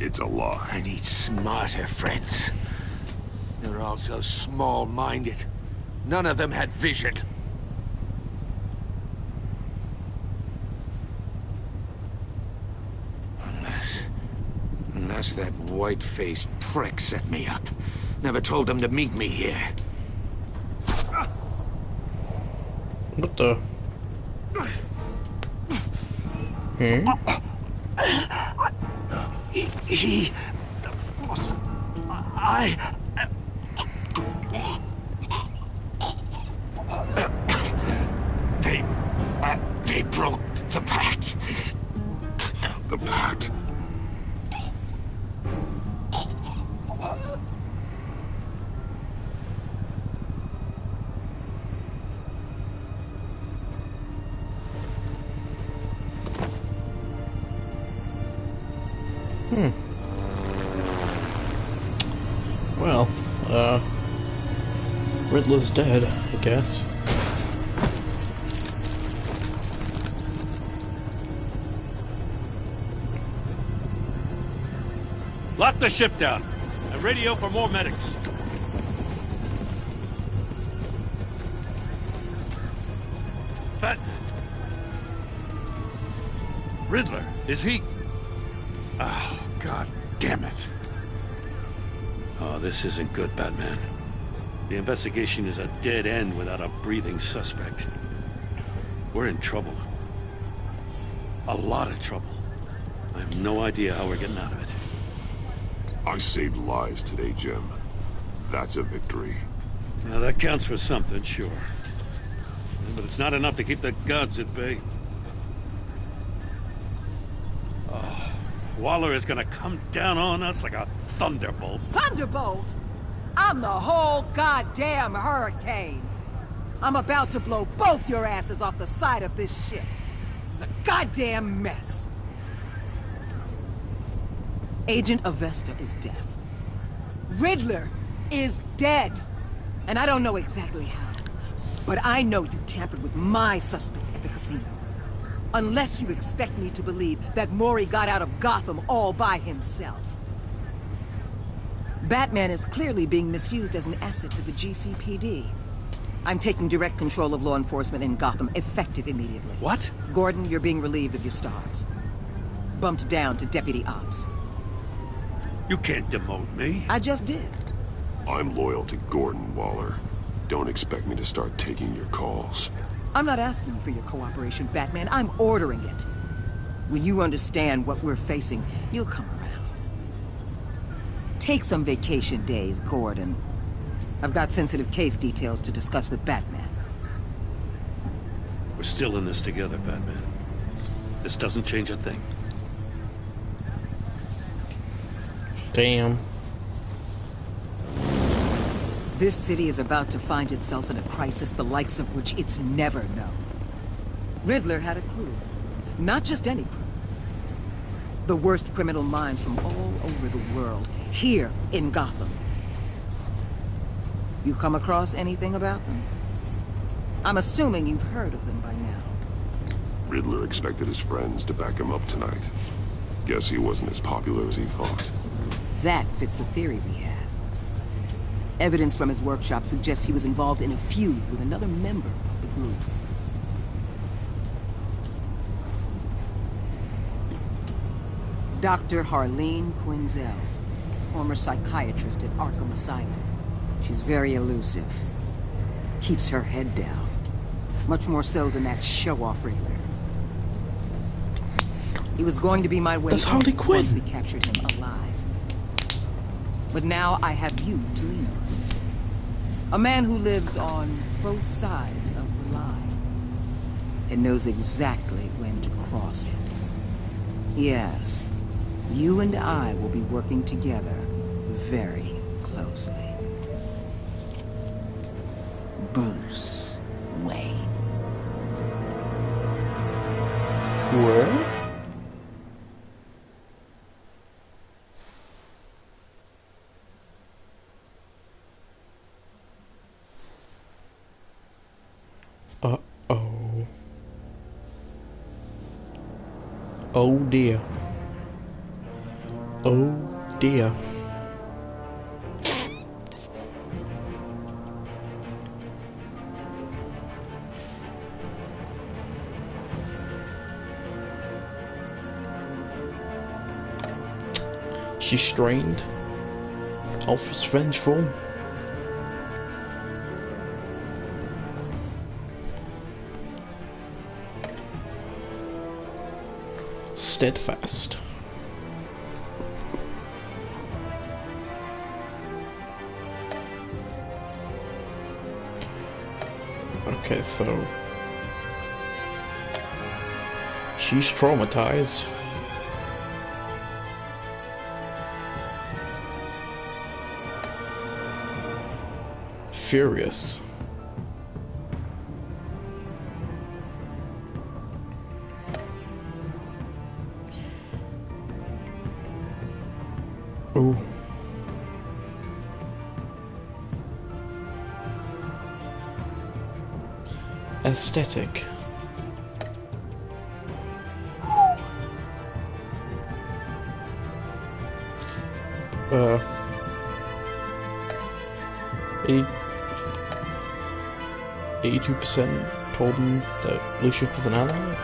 it's a lie. I need smarter friends. They're all so small-minded. None of them had vision. Unless that white-faced prick set me up. Never told them to meet me here. What the? Hmm? They broke the pact. The pact? Well, Riddler's dead, I guess. Lock the ship down and radio for more medics. But Riddler, is he? Oh, God damn it. Oh, this isn't good, Batman. The investigation is a dead end without a breathing suspect. We're in trouble. A lot of trouble. I have no idea how we're getting out of it. I saved lives today, Jim. That's a victory. Now, that counts for something, sure. But it's not enough to keep the gods at bay. Oh, Waller is gonna come down on us like a thunderbolt. Thunderbolt? I'm the whole goddamn hurricane. I'm about to blow both your asses off the side of this ship. This is a goddamn mess. Agent Avesta is deaf. Riddler is dead. And I don't know exactly how. But I know you tampered with my suspect at the casino. Unless you expect me to believe that Mori got out of Gotham all by himself. Batman is clearly being misused as an asset to the GCPD. I'm taking direct control of law enforcement in Gotham, effective immediately. What? Gordon, you're being relieved of your stars. Bumped down to Deputy Ops. You can't demote me. I just did. I'm loyal to Gordon Waller. Don't expect me to start taking your calls. I'm not asking for your cooperation, Batman. I'm ordering it. When you understand what we're facing, you'll come around. Take some vacation days, Gordon. I've got sensitive case details to discuss with Batman. We're still in this together, Batman. This doesn't change a thing. Damn. This city is about to find itself in a crisis the likes of which it's never known. Riddler had a crew. Not just any crew. The worst criminal minds from all over the world, here in Gotham. You come across anything about them? I'm assuming you've heard of them by now. Riddler expected his friends to back him up tonight. Guess he wasn't as popular as he thought. That fits a theory we have. Evidence from his workshop suggests he was involved in a feud with another member of the group. Dr. Harleen Quinzel, former psychiatrist at Arkham Asylum. She's very elusive. Keeps her head down. Much more so than that show-off Riddler. He was going to be my way once we captured him alive. But now I have you to lean on. A man who lives on both sides of the line. And knows exactly when to cross it. Yes, you and I will be working together very closely. Bruce Wayne. Where? Uh-oh. Oh dear. Oh dear. She's strained. Alpha's vengeful. Steadfast. Okay, so she's traumatized. Furious. Ooh. Aesthetic. Uh. 82% told him that Lucius was an ally.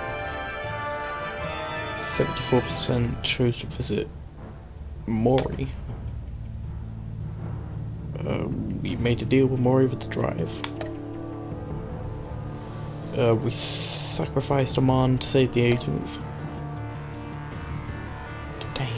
74% chose to visit Maury. We made a deal with Maury with the drive. We sacrificed Amon to save the agents. Damn.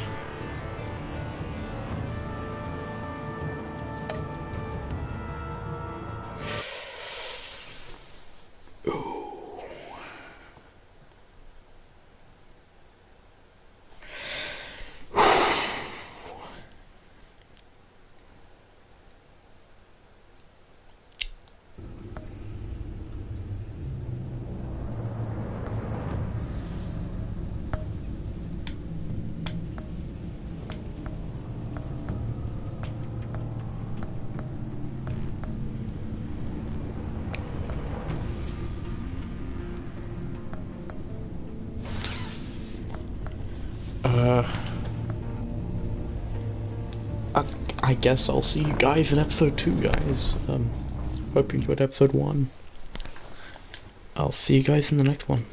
I guess I'll see you guys in episode 2, guys. Hope you enjoyed episode 1. I'll see you guys in the next one.